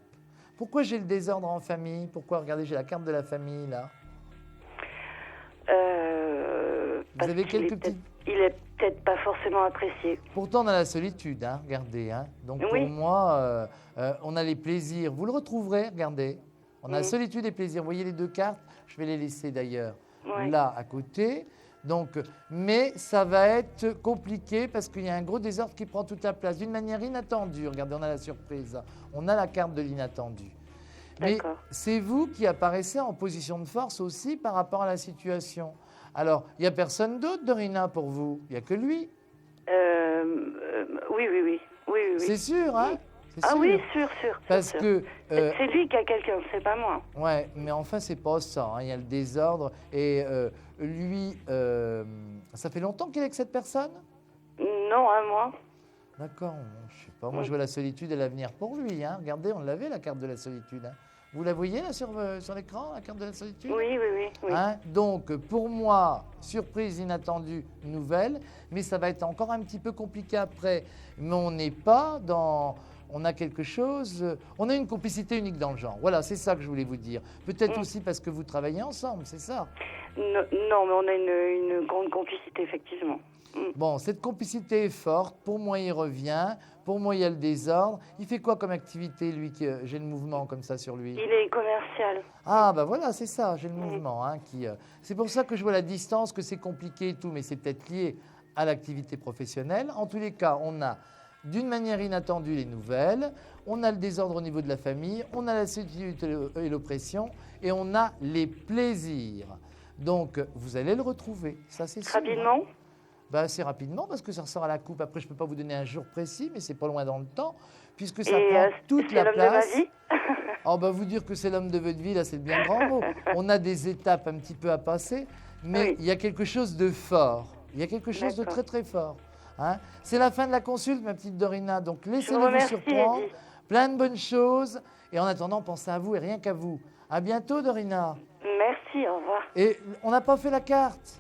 Pourquoi j'ai le désordre en famille? Pourquoi, regardez, j'ai la carte de la famille, là. Vous avez quelques petits... Il est peut-être pas forcément apprécié. Pourtant, on a la solitude, hein, regardez. Hein. Donc, Oui. pour moi, on a les plaisirs. Vous le retrouverez, regardez. On a Mhm. solitude et plaisir. Vous voyez les deux cartes? Je vais les laisser d'ailleurs Ouais. là, à côté. Donc, mais ça va être compliqué parce qu'il y a un gros désordre qui prend toute la place d'une manière inattendue. Regardez, on a la surprise. On a la carte de l'inattendu. Mais D'accord. c'est vous qui apparaissez en position de force aussi par rapport à la situation. Alors, il n'y a personne d'autre, Dorina, pour vous? Il n'y a que lui. Oui. C'est sûr, hein? C'est Ah sûr. oui, sûr. Parce sûr. que, C'est lui qui a quelqu'un, c'est pas moi. ouais, mais enfin, c'est pas ça. Hein. Il y a le désordre. Et lui, ça fait longtemps qu'il est avec cette personne? Non, un mois. D'accord, je sais pas. Moi, je vois la solitude et l'avenir pour lui. Hein. Regardez, on l'avait, la carte de la solitude. Hein. Vous la voyez là sur l'écran, la carte de la solitude? Oui. Hein? Donc, pour moi, surprise inattendue, nouvelle, mais ça va être encore un petit peu compliqué après. Mais on n'est pas dans... On a quelque chose... On a une complicité unique dans le genre. Voilà, c'est ça que je voulais vous dire. Peut-être aussi parce que vous travaillez ensemble, c'est ça? Non, mais on a une grande complicité, effectivement. Bon, cette complicité est forte. Pour moi, il revient. Pour moi, il y a le désordre. Il fait quoi comme activité, lui, que j'ai le mouvement comme ça sur lui? Il est commercial. Ah, bah voilà, c'est ça, j'ai le mouvement. Hein, c'est pour ça que je vois la distance, que c'est compliqué et tout, mais c'est peut-être lié à l'activité professionnelle. En tous les cas, on a d'une manière inattendue les nouvelles, on a le désordre au niveau de la famille, on a la solitude et l'oppression, et on a les plaisirs. Donc, vous allez le retrouver, ça c'est sûr. Rapidement? Ben, assez rapidement, parce que ça ressort à la coupe. Après, je ne peux pas vous donner un jour précis, mais c'est pas loin dans le temps, puisque ça prend toute la place. C'est l'homme de ma vie? Oh, ben, vous dire que c'est l'homme de votre vie, là, c'est le bien grand mot. On a des étapes un petit peu à passer, mais il y a quelque chose de fort. Il y a quelque chose de très, très fort. Hein? C'est la fin de la consulte, ma petite Dorina, donc laissez-le vous surprendre. Plein de bonnes choses. Et en attendant, pensez à vous et rien qu'à vous. À bientôt, Dorina. Merci, au revoir. Et on n'a pas fait la carte.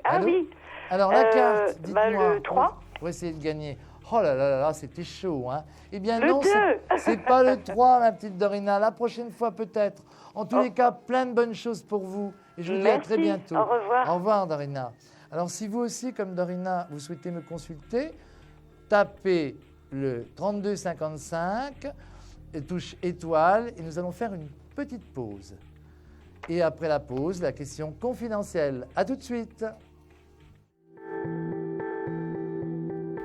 Ah oui. Alors, la carte, dites-moi. Le 3. Pour essayer de gagner. Oh là là là là, c'était chaud. Hein. Eh bien le non, 2. c'est pas le 3, ma petite Dorina. La prochaine fois, peut-être. En tous les cas, plein de bonnes choses pour vous. Et je vous dis à très bientôt. Au revoir. Au revoir, Dorina. Alors, si vous aussi, comme Dorina, vous souhaitez me consulter, tapez le 3255, touche étoile, et nous allons faire une petite pause. Et après la pause, la question confidentielle. À tout de suite.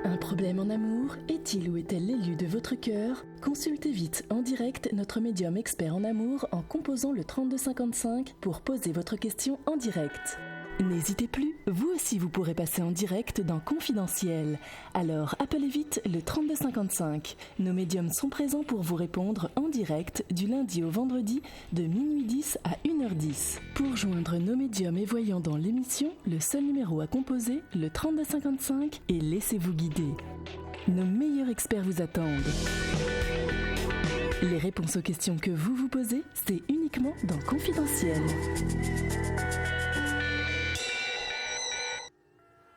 Un problème en amour? Est-il ou est-elle l'élu de votre cœur? Consultez vite en direct notre médium expert en amour en composant le 3255 pour poser votre question en direct. N'hésitez plus, vous aussi vous pourrez passer en direct dans Confidentiel. Alors appelez vite le 3255. Nos médiums sont présents pour vous répondre en direct du lundi au vendredi de minuit 10 à 1h10. Pour joindre nos médiums et voyants dans l'émission, le seul numéro à composer, le 3255, et laissez-vous guider. Nos meilleurs experts vous attendent. Les réponses aux questions que vous vous posez, c'est uniquement dans Confidentiel.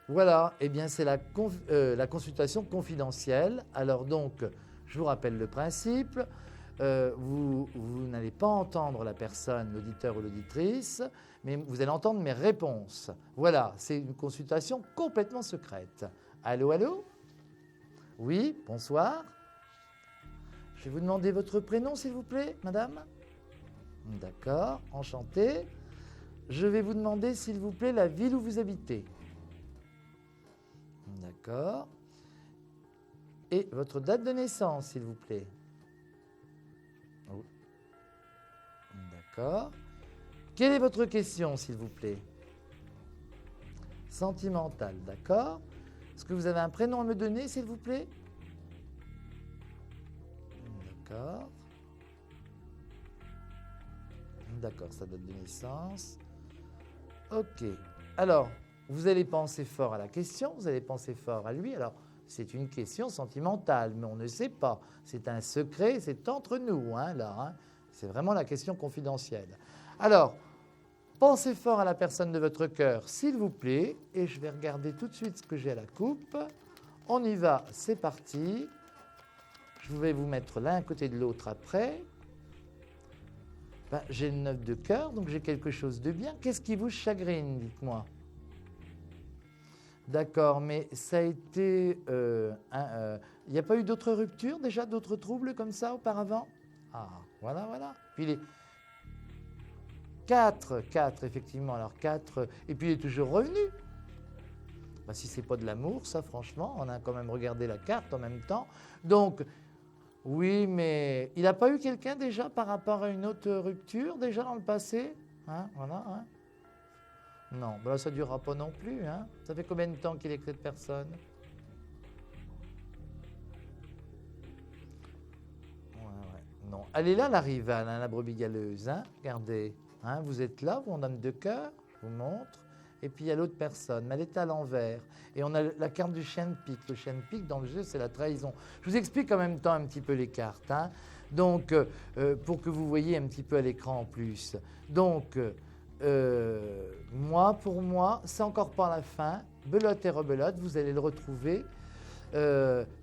Voilà, eh bien c'est la consultation confidentielle. Alors donc, je vous rappelle le principe. Vous n'allez pas entendre la personne, l'auditeur ou l'auditrice, mais vous allez entendre mes réponses. Voilà, c'est une consultation complètement secrète. Allô, allô? Oui, bonsoir. Je vais vous demander votre prénom, s'il vous plaît, madame. D'accord, enchanté. Je vais vous demander, s'il vous plaît, la ville où vous habitez. D'accord. Et votre date de naissance, s'il vous plaît. Oh. D'accord. Quelle est votre question, s'il vous plaît? Sentimentale, d'accord. Est-ce que vous avez un prénom à me donner, s'il vous plaît? D'accord. D'accord, sa date de naissance. Ok. Alors, vous allez penser fort à la question, vous allez penser fort à lui. Alors, c'est une question sentimentale, mais on ne sait pas. C'est un secret, c'est entre nous, hein, là. Hein. C'est vraiment la question confidentielle. Alors, pensez fort à la personne de votre cœur, s'il vous plaît, et je vais regarder tout de suite ce que j'ai à la coupe. On y va, c'est parti. Je vais vous mettre l'un à côté de l'autre après. Ben, j'ai le 9 de cœur, donc j'ai quelque chose de bien. Qu'est-ce qui vous chagrine, dites-moi? D'accord, mais ça a été... il n'y a pas eu d'autres ruptures déjà, d'autres troubles comme ça auparavant? Ah, voilà, voilà. Puis les 4, effectivement, alors 4, et puis il est toujours revenu. Ben, si ce n'est pas de l'amour, ça franchement, on a quand même regardé la carte en même temps. Donc, oui, mais il n'a pas eu quelqu'un déjà par rapport à une autre rupture déjà dans le passé? Hein, voilà, hein. Non, ben là, ça ne durera pas non plus. Hein. Ça fait combien de temps qu'il est avec cette personne? Ouais. Non. Elle est là, la rivale, hein, la brebis galeuse. Hein. Regardez, hein, vous êtes là, vous, on donne deux cœurs, je vous montre. Et puis, il y a l'autre personne, mais elle est à l'envers. Et on a la carte du chien de pique. Le chien de pique, dans le jeu, c'est la trahison. Je vous explique en même temps un petit peu les cartes. Hein. Donc, pour que vous voyez un petit peu à l'écran en plus. Donc... pour moi, c'est encore pas la fin. Belote et rebelote, vous allez le retrouver.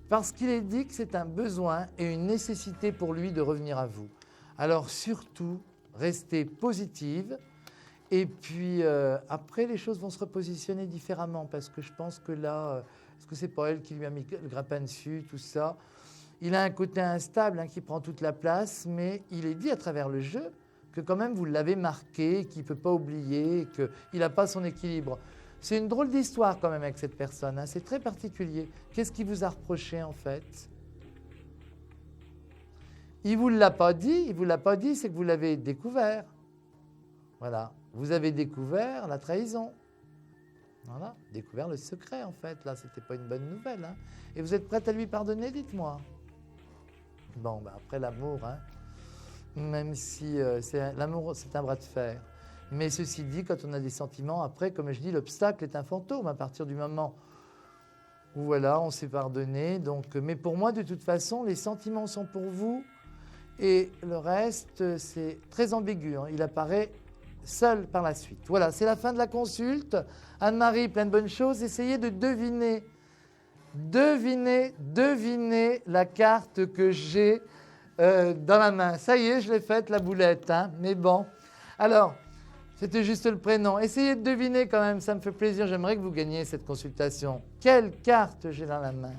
Parce qu'il est dit que c'est un besoin et une nécessité pour lui de revenir à vous. Alors surtout, restez positive Et puis, après, les choses vont se repositionner différemment parce que je pense que là, est-ce que c'est pas elle qui lui a mis le grappin dessus, tout ça. Il a un côté instable qui prend toute la place, mais il est dit à travers le jeu que quand même vous l'avez marqué, qu'il ne peut pas oublier, qu'il n'a pas son équilibre. C'est une drôle d'histoire quand même avec cette personne, c'est très particulier. Qu'est-ce qu'il vous a reproché en fait? Il ne vous l'a pas dit, c'est que vous l'avez découvert. Voilà, vous avez découvert la trahison. Voilà, découvert le secret en fait, là, c'était pas une bonne nouvelle. Et vous êtes prête à lui pardonner, dites-moi? Bon, après l'amour, même si l'amour, c'est un bras de fer. Mais ceci dit, quand on a des sentiments, après, comme je dis, l'obstacle est un fantôme à partir du moment où voilà, on s'est pardonné. Donc, mais pour moi, de toute façon, les sentiments sont pour vous et le reste, c'est très ambigu. Il apparaît seul par la suite. Voilà, c'est la fin de la consulte. Anne-Marie, plein de bonnes choses. Essayez de deviner la carte que j'ai dans la main. Ça y est, je l'ai faite, la boulette. Mais bon. Alors, c'était juste le prénom. Essayez de deviner quand même, ça me fait plaisir. J'aimerais que vous gagniez cette consultation. Quelle carte j'ai dans la main?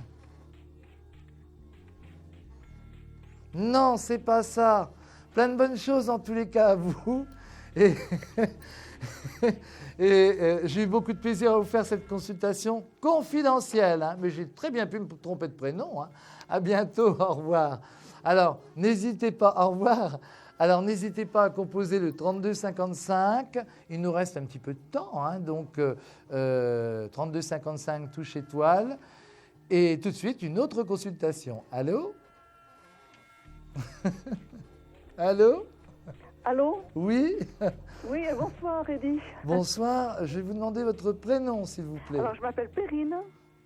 Non, c'est pas ça. Plein de bonnes choses en tous les cas à vous. Et, j'ai eu beaucoup de plaisir à vous faire cette consultation confidentielle. Mais j'ai très bien pu me tromper de prénom. À bientôt, au revoir. Alors, n'hésitez pas, au revoir. Alors, n'hésitez pas à composer le 3255. Il nous reste un petit peu de temps. Donc, 3255, touche étoile. Et tout de suite, une autre consultation. Allô? Allô? Allô? Oui? Oui, bonsoir, Eddy. Bonsoir, je vais vous demander votre prénom, s'il vous plaît. Alors, je m'appelle Perrine.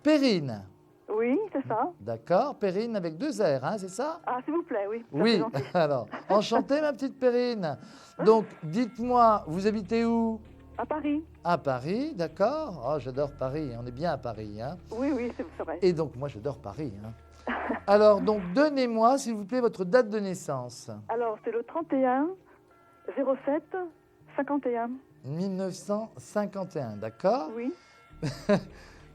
Perrine? Oui, c'est ça. D'accord, Perrine avec 2 R, c'est ça? Ah, s'il vous plaît, oui. Oui, alors, enchantée, ma petite Perrine. Donc, dites-moi, vous habitez où? À Paris. À Paris, d'accord. Oh, j'adore Paris, on est bien à Paris. Oui, oui, c'est vrai. Et donc, moi, j'adore Paris. Alors, donc, donnez-moi, s'il vous plaît, votre date de naissance. Alors, c'est le 31 07 51. 1951, d'accord? Oui.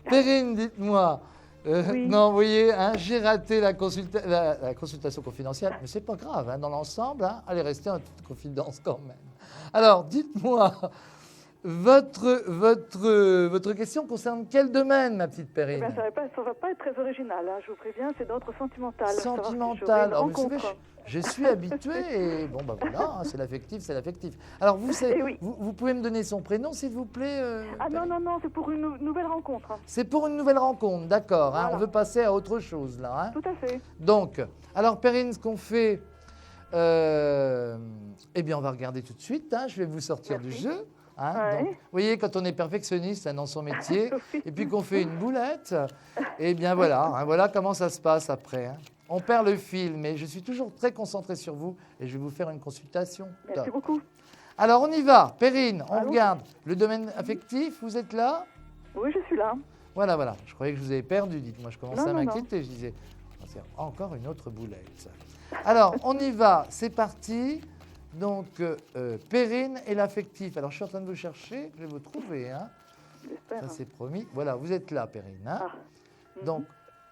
Perrine, dites-moi. Oui. Non, vous voyez, j'ai raté la consultation confidentielle, mais c'est pas grave, dans l'ensemble, elle est restée en toute confidence quand même. Alors, dites-moi, votre question concerne quel domaine, ma petite Perrine? Ça ne va pas être très original, je vous préviens, c'est d'ordre sentimental. Sentimental. Alors, vous savez, je suis habitué et bon, voilà, c'est l'affectif, c'est l'affectif. Alors, vous pouvez me donner son prénom, s'il vous plaît? Non, c'est pour une nouvelle rencontre. C'est pour une nouvelle rencontre, d'accord. Voilà. On veut passer à autre chose, là. Tout à fait. Donc, alors, Perrine, ce qu'on fait, eh bien, on va regarder tout de suite. Je vais vous sortir du jeu. Donc, vous voyez, quand on est perfectionniste dans son métier, et puis qu'on fait une boulette, eh bien voilà, voilà comment ça se passe après. On perd le fil, mais je suis toujours très concentré sur vous et je vais vous faire une consultation. Merci beaucoup. Alors, on y va. Perrine, on Allô? regarde le domaine affectif. Vous êtes là? Oui, je suis là. Voilà. Je croyais que je vous avais perdu. Dites-moi, je commençais à m'inquiéter. Non. Je disais, c'est encore une autre boulette. Alors, on y va. C'est parti. Donc, Perrine et l'affectif. Alors, je suis en train de vous chercher. Je vais vous trouver. J'espère. Ça, c'est promis. Voilà, vous êtes là, Perrine. Donc,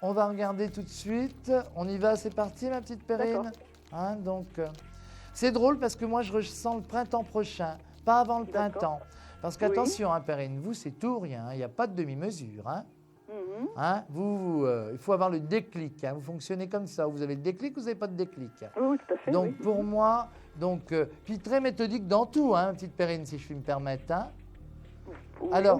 on va regarder tout de suite. On y va, c'est parti, ma petite Perrine. Donc, c'est drôle parce que moi, je ressens le printemps prochain, pas avant le printemps. Parce qu'attention, Perrine, vous, c'est tout ou rien. Il n'y a pas de demi-mesure. Il faut avoir le déclic. Vous fonctionnez comme ça. Vous avez le déclic ou vous n'avez pas de déclic? Oui, tout à fait. Donc, pour moi, puis très méthodique dans tout, petite Perrine, si je puis me permettre. Oui, alors,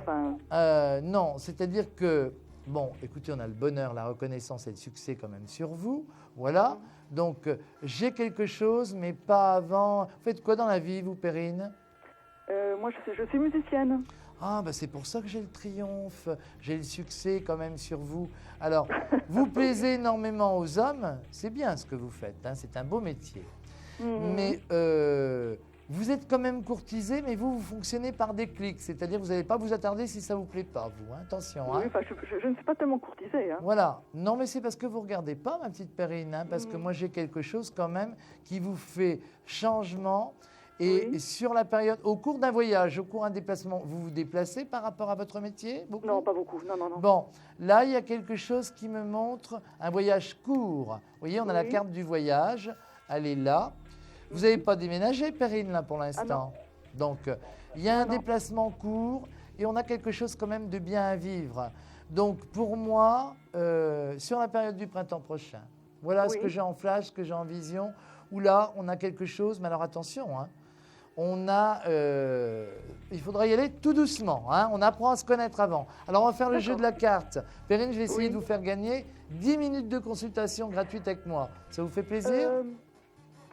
non, c'est-à-dire que, bon, écoutez, on a le bonheur, la reconnaissance et le succès quand même sur vous. Voilà. Donc, j'ai quelque chose, mais pas avant. Vous faites quoi dans la vie, vous, Perrine? Moi, je suis musicienne. C'est pour ça que j'ai le triomphe, j'ai le succès quand même sur vous. Alors, vous plaisez énormément aux hommes, c'est bien ce que vous faites, c'est un beau métier. Mais vous êtes quand même courtisé, mais vous fonctionnez par déclic, c'est-à-dire que vous n'allez pas vous attarder si ça ne vous plaît pas, vous. Attention. Oui, je ne suis pas tellement courtisée. Voilà. Non, mais c'est parce que vous ne regardez pas, ma petite Perrine, parce que moi, j'ai quelque chose quand même qui vous fait changement. Et sur la période, au cours d'un voyage, au cours d'un déplacement, vous vous déplacez par rapport à votre métier beaucoup? Non, pas beaucoup. Non. Bon, là, il y a quelque chose qui me montre un voyage court. Vous voyez, on a la carte du voyage. Elle est là. Vous n'avez pas déménagé, Perrine, là, pour l'instant. Donc, il y a un déplacement court et on a quelque chose quand même de bien à vivre. Donc, pour moi, sur la période du printemps prochain, voilà ce que j'ai en flash, ce que j'ai en vision, où là, on a quelque chose, mais alors attention, hein, il faudra y aller tout doucement, hein, on apprend à se connaître avant. Alors, on va faire le jeu de la carte. Perrine, je vais essayer de vous faire gagner 10 minutes de consultation gratuite avec moi. Ça vous fait plaisir?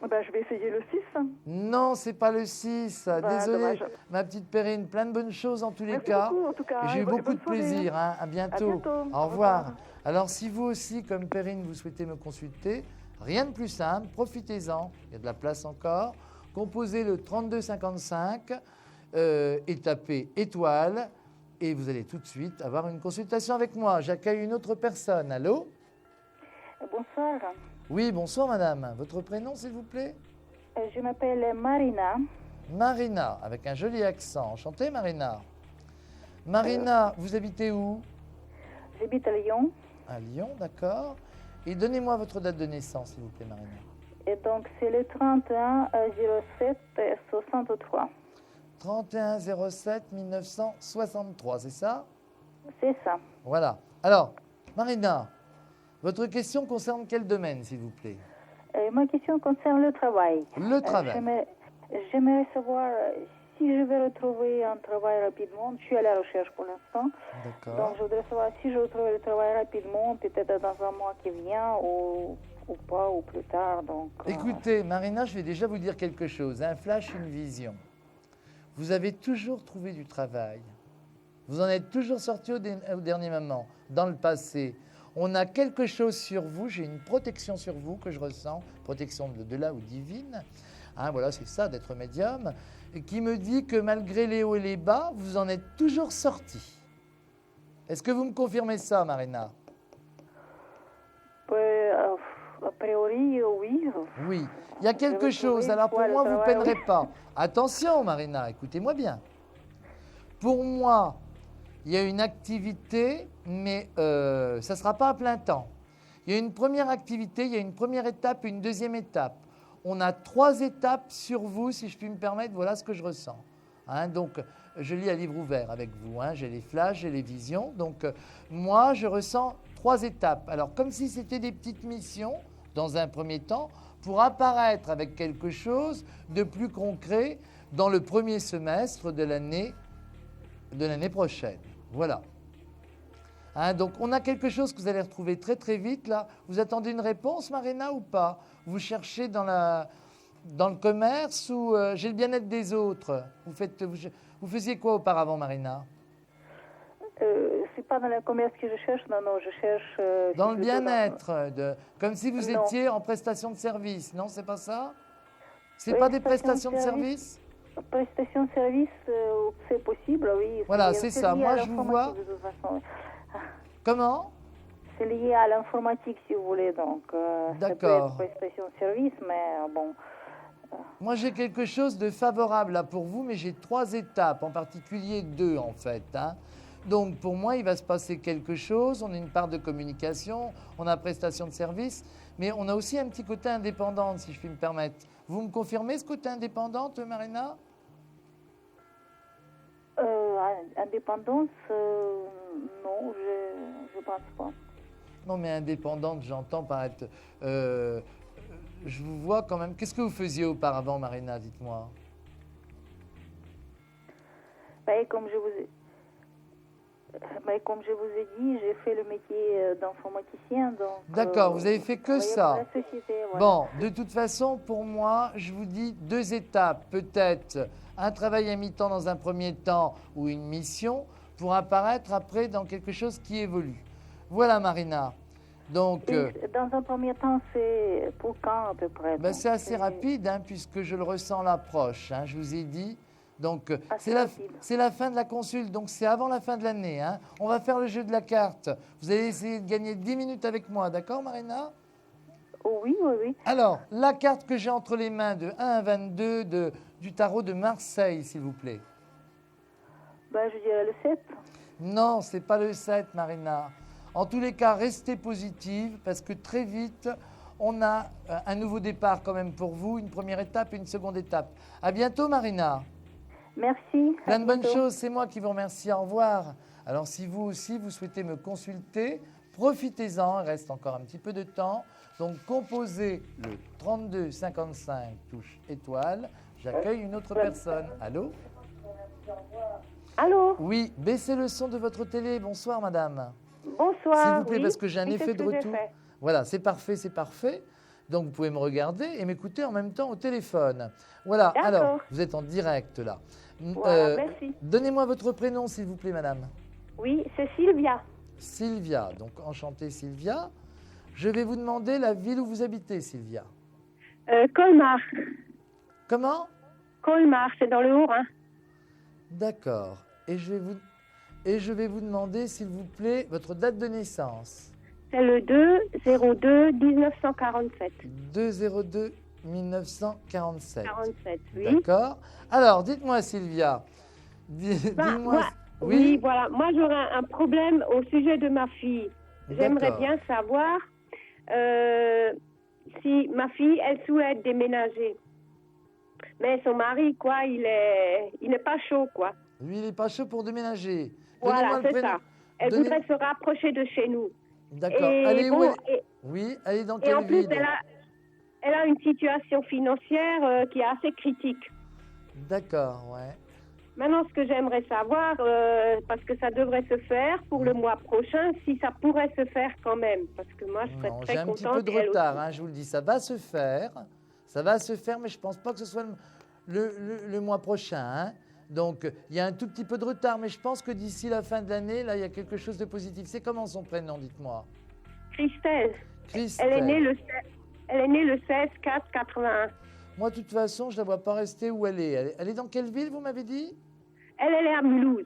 Je vais essayer le 6. Non, c'est pas le 6. Désolée, ma petite Perrine. Plein de bonnes choses en tous les cas. Beaucoup, en tout cas. J'ai eu beaucoup de plaisir. Hein. À bientôt. Au revoir. Alors, si vous aussi, comme Perrine, vous souhaitez me consulter, rien de plus simple. Profitez-en. Il y a de la place encore. Composez le 3255 et tapez étoile. Et vous allez tout de suite avoir une consultation avec moi. J'accueille une autre personne. Allô? Bonsoir. Oui, bonsoir madame. Votre prénom, s'il vous plaît? Je m'appelle Marina. Marina, avec un joli accent. Enchantée, Marina. Marina, vous habitez où? J'habite à Lyon. À Lyon, d'accord. Et donnez-moi votre date de naissance, s'il vous plaît, Marina. Et donc, c'est le 31-07-63. 31-07-1963, c'est ça? C'est ça. Voilà. Alors, Marina, votre question concerne quel domaine, s'il vous plaît? Ma question concerne le travail. Le travail. J'aimerais savoir si je vais retrouver un travail rapidement. Je suis à la recherche pour l'instant. D'accord. Donc, je voudrais savoir si je retrouve le travail rapidement, peut-être dans un mois qui vient ou pas, ou plus tard. Donc, écoutez, Marina, je vais déjà vous dire quelque chose. Un flash, une vision. Vous avez toujours trouvé du travail. Vous en êtes toujours sorti au dernier moment, dans le passé. On a quelque chose sur vous, j'ai une protection sur vous que je ressens, protection de là ou divine. Hein, voilà, c'est ça d'être médium. Et qui me dit que malgré les hauts et les bas, vous en êtes toujours sorti. Est-ce que vous me confirmez ça, Marina? a priori, oui. Oui. Il y a quelque chose. Alors pour moi, vous ne peinerez pas. Attention, Marina, écoutez-moi bien. Pour moi, il y a une activité, mais ça ne sera pas à plein temps. Il y a une première activité, il y a une première étape et une deuxième étape. On a 3 étapes sur vous, si je puis me permettre, voilà ce que je ressens. Hein, donc, je lis à livre ouvert avec vous. Hein, j'ai les flashs, j'ai les visions. Donc, moi, je ressens 3 étapes. Alors, comme si c'était des petites missions, dans un premier temps, pour apparaître avec quelque chose de plus concret dans le premier semestre de l'année prochaine. Voilà. Hein, donc, on a quelque chose que vous allez retrouver très, très vite, là. Vous attendez une réponse, Marina, ou pas? Vous cherchez dans le commerce ou j'ai le bien-être des autres? Vous faisiez quoi auparavant, Marina? C'est pas dans le commerce que je cherche, non, je cherche... dans le bien-être, comme si vous étiez en prestation de service, non, c'est pas ça? C'est pas des prestations de service? Prestation de service, c'est possible, oui. Voilà, c'est ça. Moi, je vous vois... Comment? C'est lié à l'informatique, si vous voulez, donc d'accord. Ça peut être prestation de service, mais bon... Moi, j'ai quelque chose de favorable là pour vous, mais j'ai 3 étapes, en particulier 2 en fait. Hein. Donc, pour moi, il va se passer quelque chose. On a une part de communication, on a prestation de service, mais on a aussi un petit côté indépendant, si je puis me permettre. Vous me confirmez ce côté indépendante, Marina? Indépendance, non, je pense pas. Non, mais indépendante, j'entends par être... je vous vois quand même... Qu'est-ce que vous faisiez auparavant, Marina? Dites-moi. Comme je vous ai dit, j'ai fait le métier d'informaticien. D'accord, vous avez fait que ça. Pour la société, voilà. Bon, de toute façon, pour moi, je vous dis 2 étapes. Peut-être un travail à mi-temps dans un premier temps ou une mission pour apparaître après dans quelque chose qui évolue. Voilà, Marina. Donc, dans un premier temps, c'est pour quand à peu près? C'est assez rapide, hein, puisque je le ressens l'approche. Hein, je vous ai dit. Donc, c'est la fin de la consulte, donc c'est avant la fin de l'année. Hein. On va faire le jeu de la carte. Vous allez essayer de gagner 10 minutes avec moi, d'accord, Marina? Oh, oui, oui, oui. Alors, la carte que j'ai entre les mains de 1 à 22 du tarot de Marseille, s'il vous plaît. Ben, je dirais le 7. Non, ce n'est pas le 7, Marina. En tous les cas, restez positive parce que très vite, on a un nouveau départ quand même pour vous, une première étape et une seconde étape. À bientôt, Marina. Merci. Plein de bonnes choses, c'est moi qui vous remercie. Au revoir. Alors, si vous aussi, vous souhaitez me consulter, profitez-en, il reste encore un petit peu de temps. Donc, composez le 32 55 touche étoile. J'accueille une autre personne. Allô? Allô? Oui, baissez le son de votre télé. Bonsoir, madame. Bonsoir. S'il vous plaît, oui. parce que j'ai un Oui, effet c'est de ce que j'ai retour. fait. Voilà, c'est parfait, c'est parfait. Donc, vous pouvez me regarder et m'écouter en même temps au téléphone. Voilà, D'accord. alors, vous êtes en direct là. Voilà, merci. Donnez-moi votre prénom, s'il vous plaît, madame. Oui, c'est Sylvia. Sylvia, donc enchantée Sylvia. Je vais vous demander la ville où vous habitez, Sylvia. Colmar. Comment? Colmar, c'est dans le Haut-Rhin. D'accord. Et je vais vous demander, s'il vous plaît, votre date de naissance. C'est le 2-02-1947. 2-02 1947. 47, oui. D'accord. Alors, dites-moi, Sylvia. Dis-moi. Oui, voilà. Moi, j'aurais un problème au sujet de ma fille. J'aimerais D'accord. bien savoir si ma fille, elle souhaite déménager. Mais son mari, quoi, il n'est pas chaud, quoi. Lui, il n'est pas chaud pour déménager. Voilà, Donnez-moi le c'est prénom. ça. Elle voudrait se rapprocher de chez nous. D'accord. Et Allez, bon, où elle... Oui, allez dans Et quelle en plus, ville? elle a une situation financière qui est assez critique. D'accord, ouais. Maintenant, ce que j'aimerais savoir, parce que ça devrait se faire pour le mois prochain, si ça pourrait se faire quand même. Parce que moi, je serais Non, très j'ai un petit contente. peu de retard, hein, je vous le dis. Ça va se faire. Ça va se faire, mais je ne pense pas que ce soit le mois prochain. Hein. Donc, il y a un tout petit peu de retard, mais je pense que d'ici la fin de l'année, là, il y a quelque chose de positif. C'est comment son prénom, dites-moi? Christelle. Christelle. Elle est née le 16-4-81. Moi, de toute façon, je ne la vois pas rester où elle est. Elle est dans quelle ville, vous m'avez dit? Elle est à Mulhouse.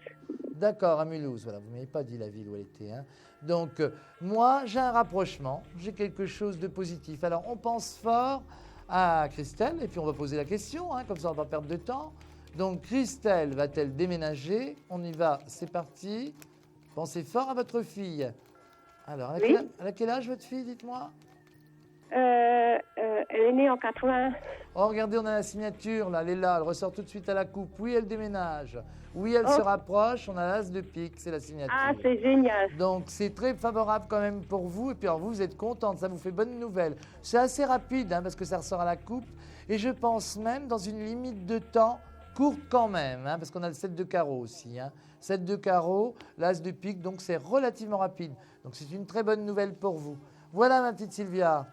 D'accord, à Mulhouse. Voilà, vous ne m'avez pas dit la ville où elle était. Hein. Donc, moi, j'ai un rapprochement. J'ai quelque chose de positif. Alors, on pense fort à Christelle, et puis on va poser la question, hein, comme ça, on ne va pas perdre de temps. Donc, Christelle va-t-elle déménager? On y va, c'est parti. Pensez fort à votre fille. Alors, elle a quel âge, votre fille, dites-moi? Elle est née en 81. Oh, regardez, on a la signature, là, elle est là, elle ressort tout de suite à la coupe. Oui, elle déménage. Oui, elle se rapproche, on a l'as de pique, c'est la signature. Ah, c'est génial. Donc, c'est très favorable quand même pour vous. Et puis, alors, vous êtes contente, ça vous fait bonne nouvelle. C'est assez rapide, hein, parce que ça ressort à la coupe. Et je pense même dans une limite de temps courte quand même, hein, parce qu'on a le 7 de carreau aussi. Hein. 7 de carreau, l'as de pique, donc c'est relativement rapide. Donc, c'est une très bonne nouvelle pour vous. Voilà, ma petite Sylvia.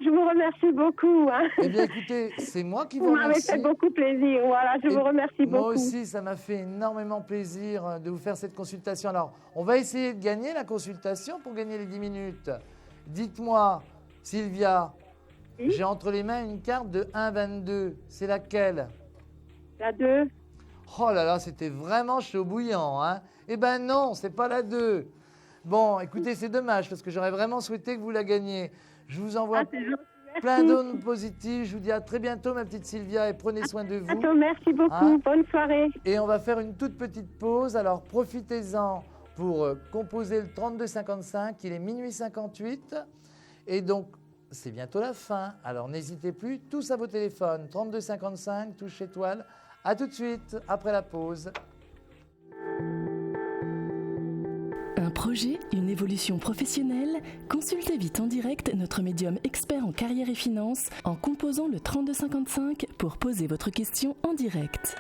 Je vous remercie beaucoup. Hein. Eh bien, écoutez, c'est moi qui vous remercie. Vous m'avez fait beaucoup plaisir. Voilà, je vous remercie beaucoup. Moi aussi, ça m'a fait énormément plaisir de vous faire cette consultation. Alors, on va essayer de gagner la consultation pour gagner les 10 minutes. Dites-moi, Sylvia, j'ai entre les mains une carte de 1,22. C'est laquelle? La 2. Oh là là, c'était vraiment chaud bouillant. Hein. Eh bien non, c'est pas la 2. Bon, écoutez, c'est dommage parce que j'aurais vraiment souhaité que vous la gagniez. Je vous envoie plein d'ondes positives. Je vous dis à très bientôt, ma petite Sylvia, et prenez soin de vous. Merci beaucoup. Hein? Bonne soirée. Et on va faire une toute petite pause. Alors, profitez-en pour composer le 32-55. Il est minuit 58. Et donc, c'est bientôt la fin. Alors, n'hésitez plus. Tous à vos téléphones. 32-55, touche étoile. À tout de suite, après la pause. Un projet, une évolution professionnelle? Consultez vite en direct notre médium expert en carrière et finances en composant le 3255 pour poser votre question en direct.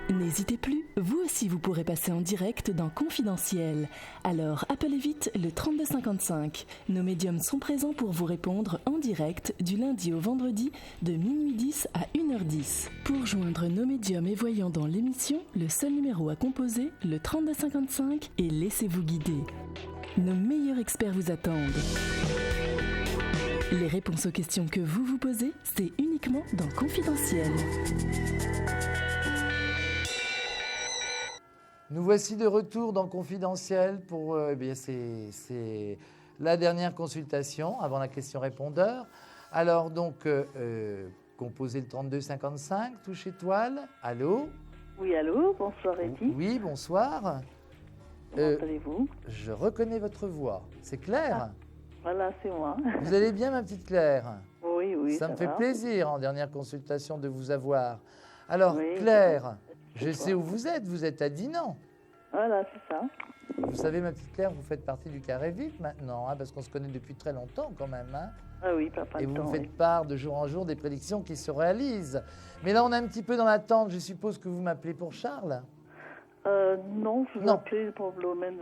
N'hésitez plus, vous aussi vous pourrez passer en direct dans Confidentiel. Alors appelez vite le 3255. Nos médiums sont présents pour vous répondre en direct du lundi au vendredi de minuit 10 à 1h10. Pour joindre nos médiums et voyants dans l'émission, le seul numéro à composer, le 3255, et laissez-vous guider. Nos meilleurs experts vous attendent. Les réponses aux questions que vous vous posez, c'est uniquement dans Confidentiel. Nous voici de retour dans Confidentiel pour c'est la dernière consultation avant la question répondeur. Alors, donc, composez le 3255, touche étoile. Allô? Oui, allô, bonsoir Eddy. Oui, bonsoir. Comment allez-vous? Je reconnais votre voix. C'est Claire? Ah, voilà, c'est moi. Vous allez bien, ma petite Claire? Oui, oui. Ça me fait va. plaisir, en dernière consultation, de vous avoir. Alors, Oui, Claire, je sais où vous êtes. Vous êtes à Dinan. Voilà, c'est ça. Vous savez, ma petite Claire, vous faites partie du Carré VIP maintenant, hein, parce qu'on se connaît depuis très longtemps quand même. Hein. Ah oui, pas Et de vous temps, me faites oui. part de jour en jour des prédictions qui se réalisent. Mais là, on est un petit peu dans l'attente. Je suppose que vous m'appelez pour Charles? Non, je vous appelais pour le domaine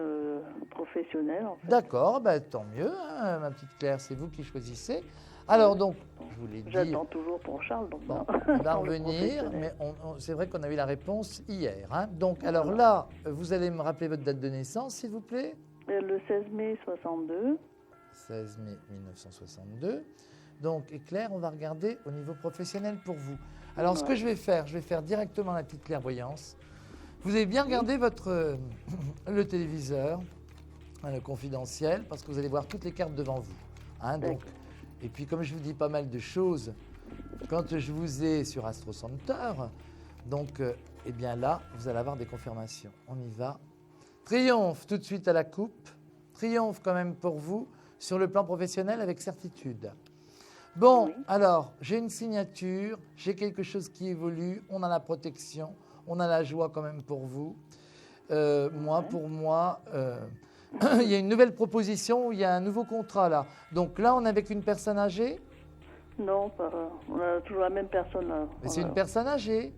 professionnel. En fait. D'accord, bah, tant mieux, hein, ma petite Claire, c'est vous qui choisissez. Alors donc, je vous l'ai dit... J'attends toujours pour Charles. Donc bon, on va revenir, mais c'est vrai qu'on a eu la réponse hier. Hein. Donc, alors là, vous allez me rappeler votre date de naissance, s'il vous plaît? Le 16 mai 62. 16 mai 1962. Donc, et Claire, on va regarder au niveau professionnel pour vous. Alors, ce que je vais faire directement la petite clairvoyance. Vous avez bien regardé le téléviseur, hein, le confidentiel, parce que vous allez voir toutes les cartes devant vous. Hein, donc, et puis, comme je vous dis pas mal de choses, quand je vous ai sur Astro Center, donc, eh bien là, vous allez avoir des confirmations. On y va. Triomphe tout de suite à la coupe. Triomphe quand même pour vous sur le plan professionnel avec certitude. Bon, alors, j'ai une signature, j'ai quelque chose qui évolue, on a la protection, on a la joie quand même pour vous. Pour moi, il y a une nouvelle proposition, il y a un nouveau contrat là. Donc là, on est avec une personne âgée? Non, on a toujours la même personne. Là. Mais c'est une personne âgée?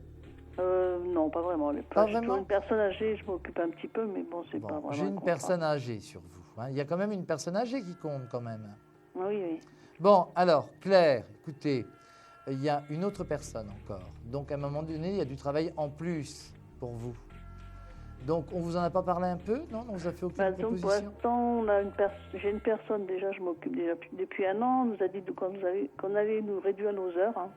Non, pas vraiment. Pas vraiment. Toujours une personne âgée, je m'occupe un petit peu, mais bon, c'est pas vraiment. J'ai une personne âgée sur vous. Hein. Il y a quand même une personne âgée qui compte quand même. Oui, oui. Bon, alors, Claire, écoutez, il y a une autre personne encore. Donc, à un moment donné, il y a du travail en plus pour vous. Donc, on vous en a pas parlé un peu? Non, on vous a fait aucune proposition? Pour l'instant, j'ai une personne déjà, je m'occupe déjà depuis un an. On nous a dit qu'on allait nous réduire nos heures. Hein.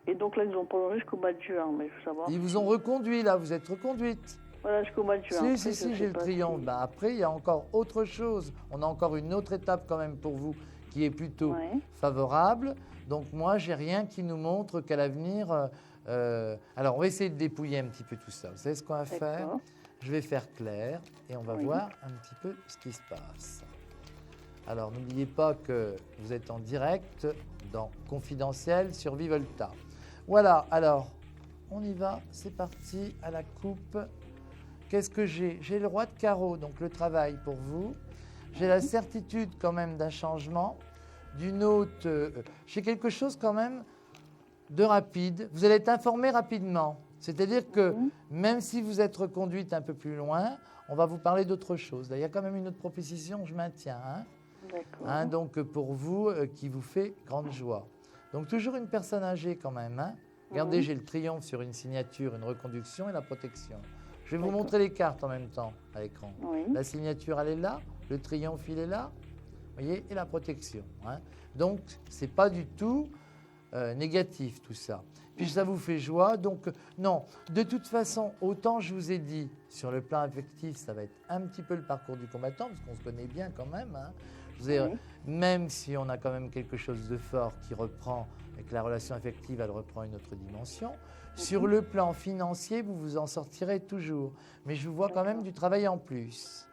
Et donc là, ils nous ont prolongé jusqu'au mois de juin. Mais je veux savoir. Ils vous ont reconduit là, vous êtes reconduite? Voilà, jusqu'au mois de juin. Si, j'ai le triomphe. Ben, après, il y a encore autre chose. On a encore une autre étape quand même pour vous qui est plutôt favorable. Donc moi, j'ai rien qui nous montre qu'à l'avenir... alors, on va essayer de dépouiller un petit peu tout ça. Vous savez ce qu'on va faire? Je vais faire clair et on va voir un petit peu ce qui se passe. Alors, n'oubliez pas que vous êtes en direct dans Confidentiel sur Vivolta. Voilà, alors, on y va. C'est parti à la coupe. Qu'est-ce que j'ai? J'ai le roi de carreau, donc le travail pour vous. J'ai la certitude quand même d'un changement. D'une autre... j'ai quelque chose quand même de rapide. Vous allez être informé rapidement. C'est-à-dire que même si vous êtes reconduite un peu plus loin, on va vous parler d'autre chose. Là, il y a quand même une autre proposition, je maintiens. Hein. Hein, donc pour vous, qui vous fait grande joie. Donc toujours une personne âgée quand même. Hein. Regardez, j'ai le triomphe sur une signature, une reconduction et la protection. Je vais vous montrer les cartes en même temps à l'écran. La signature, elle est là. Le triomphe, il est là. Vous voyez, et la protection. Hein. Donc, ce n'est pas du tout négatif tout ça. Puis ça vous fait joie. Donc, non, de toute façon, autant je vous ai dit, sur le plan affectif, ça va être un petit peu le parcours du combattant, parce qu'on se connaît bien quand même. Hein. Je vous ai, même si on a quand même quelque chose de fort qui reprend, et que la relation affective, elle reprend une autre dimension, sur le plan financier, vous vous en sortirez toujours. Mais je vous vois quand même du travail en plus.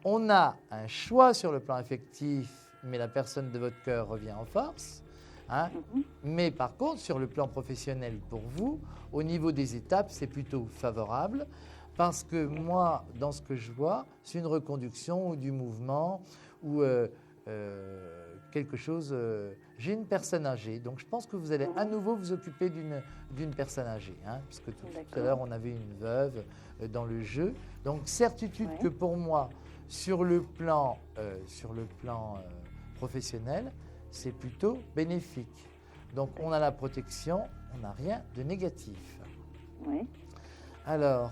On a un choix sur le plan affectif, mais la personne de votre cœur revient en force. Hein. Mais par contre, sur le plan professionnel pour vous, au niveau des étapes, c'est plutôt favorable parce que moi, dans ce que je vois, c'est une reconduction ou du mouvement ou quelque chose... j'ai une personne âgée, donc je pense que vous allez à nouveau vous occuper d'une personne âgée, hein, parce que tout à l'heure, on avait une veuve dans le jeu. Donc, certitude que pour moi, sur le plan professionnel, c'est plutôt bénéfique. Donc, on a la protection, on n'a rien de négatif. Alors,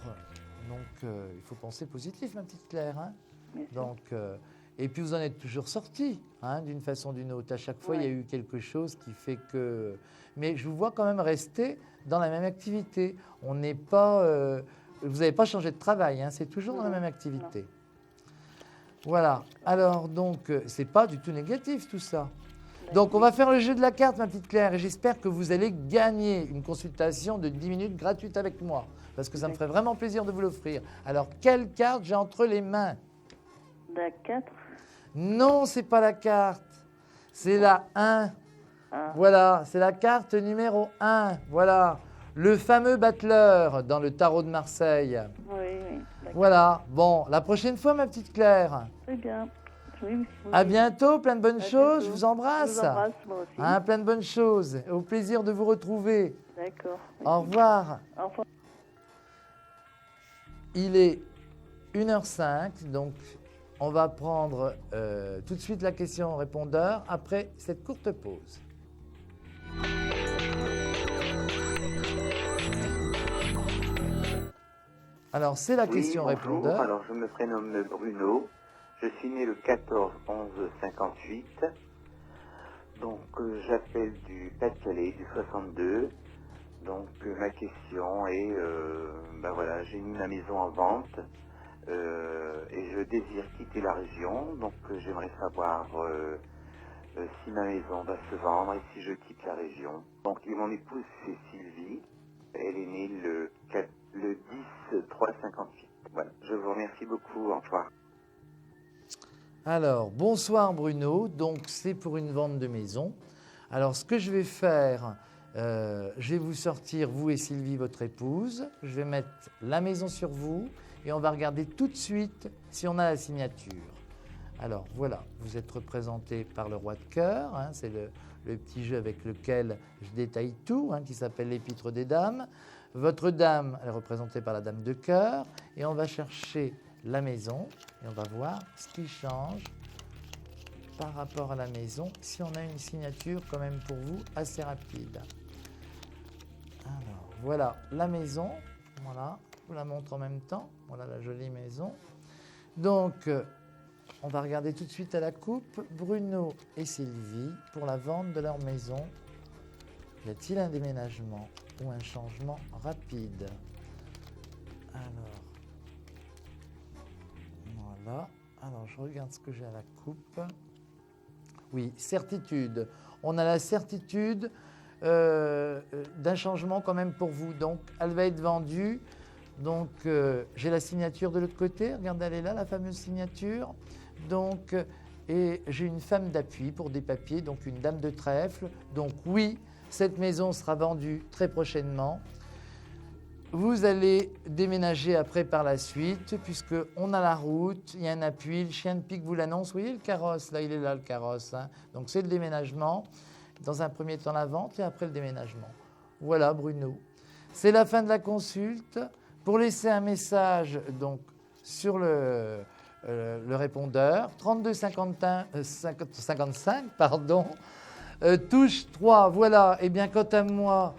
donc, il faut penser positif, ma petite Claire. Hein. Donc, et puis, vous en êtes toujours sorti, hein, d'une façon ou d'une autre. À chaque fois, il y a eu quelque chose qui fait que... Mais je vous vois quand même rester dans la même activité. On n'est pas... vous n'avez pas changé de travail, hein, c'est toujours dans la même activité. Voilà. Alors, donc, c'est pas du tout négatif, tout ça. Donc, on va faire le jeu de la carte, ma petite Claire, et j'espère que vous allez gagner une consultation de 10 minutes gratuite avec moi, parce que ça me ferait vraiment plaisir de vous l'offrir. Alors, quelle carte j'ai entre les mains? La 4. Non, c'est pas la carte. C'est la 1. Ah. Voilà, c'est la carte numéro 1. Voilà, le fameux battleur dans le tarot de Marseille. Oui, oui. Voilà, bon, la prochaine fois, ma petite Claire. Très bien. Oui. À bientôt, plein de bonnes choses. Je vous embrasse. Je vous embrasse, moi aussi. Hein, plein de bonnes choses. Au plaisir de vous retrouver. D'accord. Au revoir. Au revoir. Il est 1h05, donc on va prendre tout de suite la question répondeur après cette courte pause. Alors, c'est la question répondeur. Alors, je me prénomme Bruno. Je suis né le 14-11-58. Donc, j'appelle du Pas-de-Calais, du 62. Donc, ma question est, voilà, j'ai mis ma maison en vente et je désire quitter la région. Donc, j'aimerais savoir si ma maison va se vendre et si je quitte la région. Donc, et mon épouse, c'est Sylvie. Elle est née le 10-3-58. Voilà, je vous remercie beaucoup. Au revoir. Alors, bonsoir Bruno. Donc, c'est pour une vente de maison. Alors, ce que je vais faire, je vais vous sortir, vous et Sylvie, votre épouse. Je vais mettre la maison sur vous et on va regarder tout de suite si on a la signature. Alors, voilà, vous êtes représenté par le roi de cœur. Hein, c'est le petit jeu avec lequel je détaille tout, hein, qui s'appelle l'épître des dames. Votre dame, elle est représentée par la dame de cœur. Et on va chercher la maison et on va voir ce qui change par rapport à la maison, si on a une signature quand même pour vous assez rapide. Alors, voilà la maison. Voilà, je vous la montre en même temps. Voilà la jolie maison. Donc, on va regarder tout de suite à la coupe. Bruno et Sylvie, pour la vente de leur maison, y a-t-il un déménagement ou un changement rapide? Alors, voilà. Alors, je regarde ce que j'ai à la coupe. Oui, certitude. On a la certitude d'un changement quand même pour vous. Donc, elle va être vendue. Donc, j'ai la signature de l'autre côté. Regardez, elle est là, la fameuse signature. Donc, et j'ai une femme d'appui pour des papiers, donc une dame de trèfle. Donc, oui, cette maison sera vendue très prochainement. Vous allez déménager après par la suite, puisqu'on a la route, il y a un appui, le chien de pique vous l'annonce. Vous voyez le carrosse, là, il est là le carrosse. Hein. Donc c'est le déménagement. Dans un premier temps, la vente et après le déménagement. Voilà, Bruno. C'est la fin de la consulte. Pour laisser un message donc, sur le répondeur, 32 55, pardon, touche 3. Voilà, et bien quant à moi,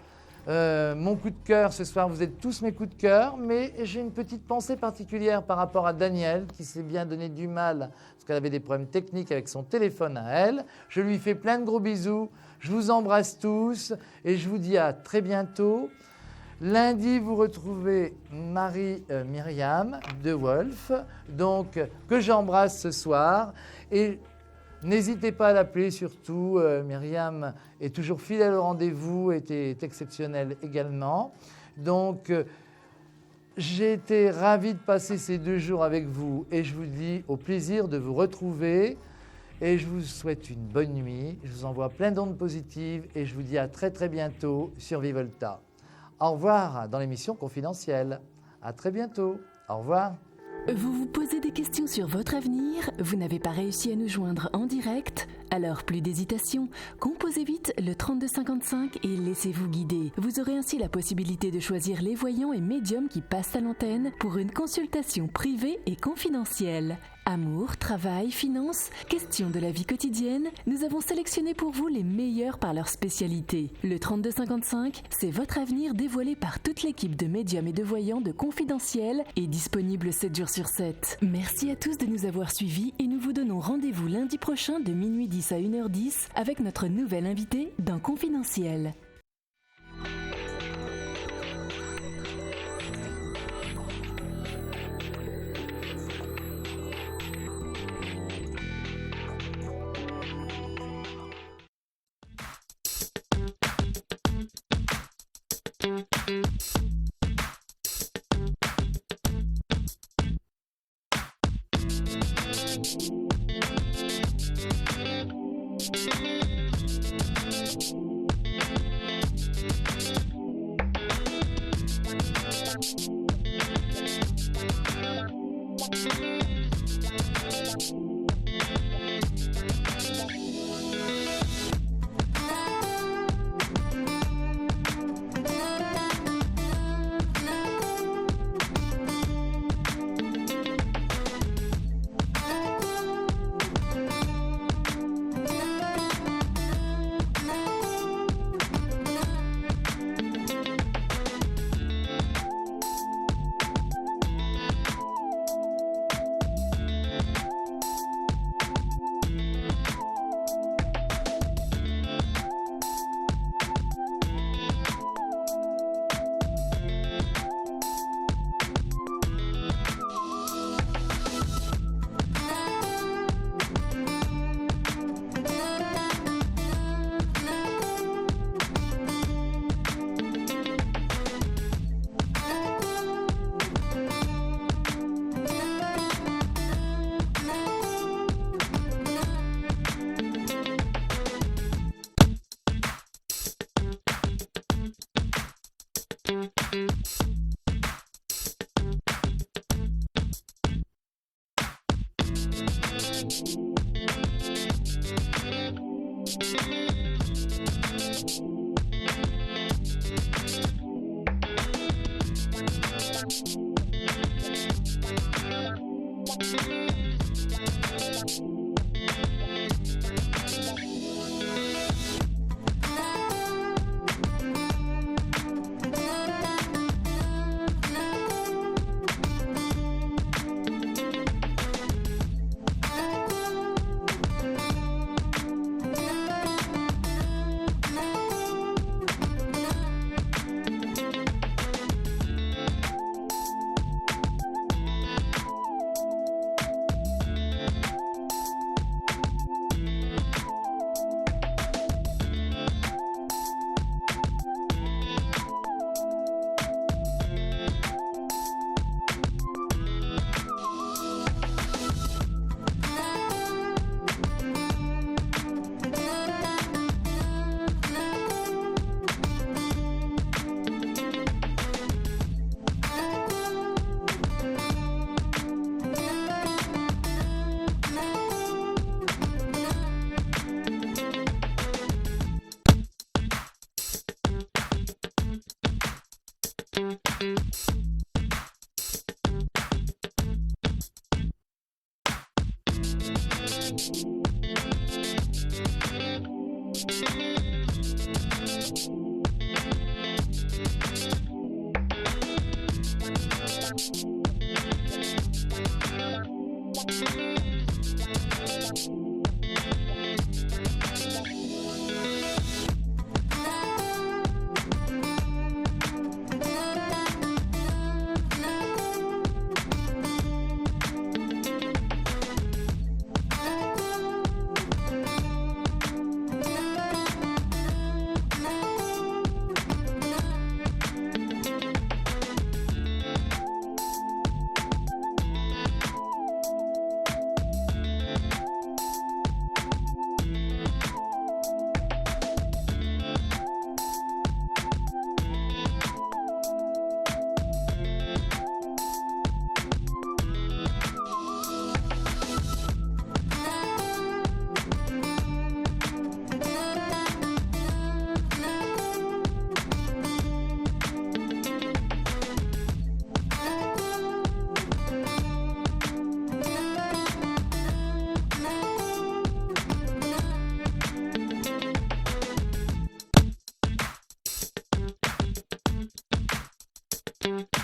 mon coup de cœur ce soir, vous êtes tous mes coups de cœur, mais j'ai une petite pensée particulière par rapport à Danielle qui s'est bien donné du mal parce qu'elle avait des problèmes techniques avec son téléphone à elle. Je lui fais plein de gros bisous, je vous embrasse tous et je vous dis à très bientôt. Lundi, vous retrouvez Marie-Myriam de Wolf, donc que j'embrasse ce soir et n'hésitez pas à l'appeler surtout. Myriam est toujours fidèle au rendez-vous, est exceptionnelle également. Donc, j'ai été ravi de passer ces 2 jours avec vous et je vous dis au plaisir de vous retrouver. Et je vous souhaite une bonne nuit. Je vous envoie plein d'ondes positives et je vous dis à très très bientôt sur Vivolta. Au revoir dans l'émission confidentielle. À très bientôt. Au revoir. Vous vous posez des questions sur votre avenir? Vous n'avez pas réussi à nous joindre en direct? Alors plus d'hésitation, composez vite le 3255 et laissez-vous guider. Vous aurez ainsi la possibilité de choisir les voyants et médiums qui passent à l'antenne pour une consultation privée et confidentielle. Amour, travail, finances, questions de la vie quotidienne, nous avons sélectionné pour vous les meilleurs par leur spécialité. Le 3255, c'est votre avenir dévoilé par toute l'équipe de médiums et de voyants de Confidentiel et disponible 7 jours sur 7. Merci à tous de nous avoir suivis et nous vous donnons rendez-vous lundi prochain de minuit 10 à 1h10 avec notre nouvel invité dans Confidentiel. Thank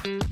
you.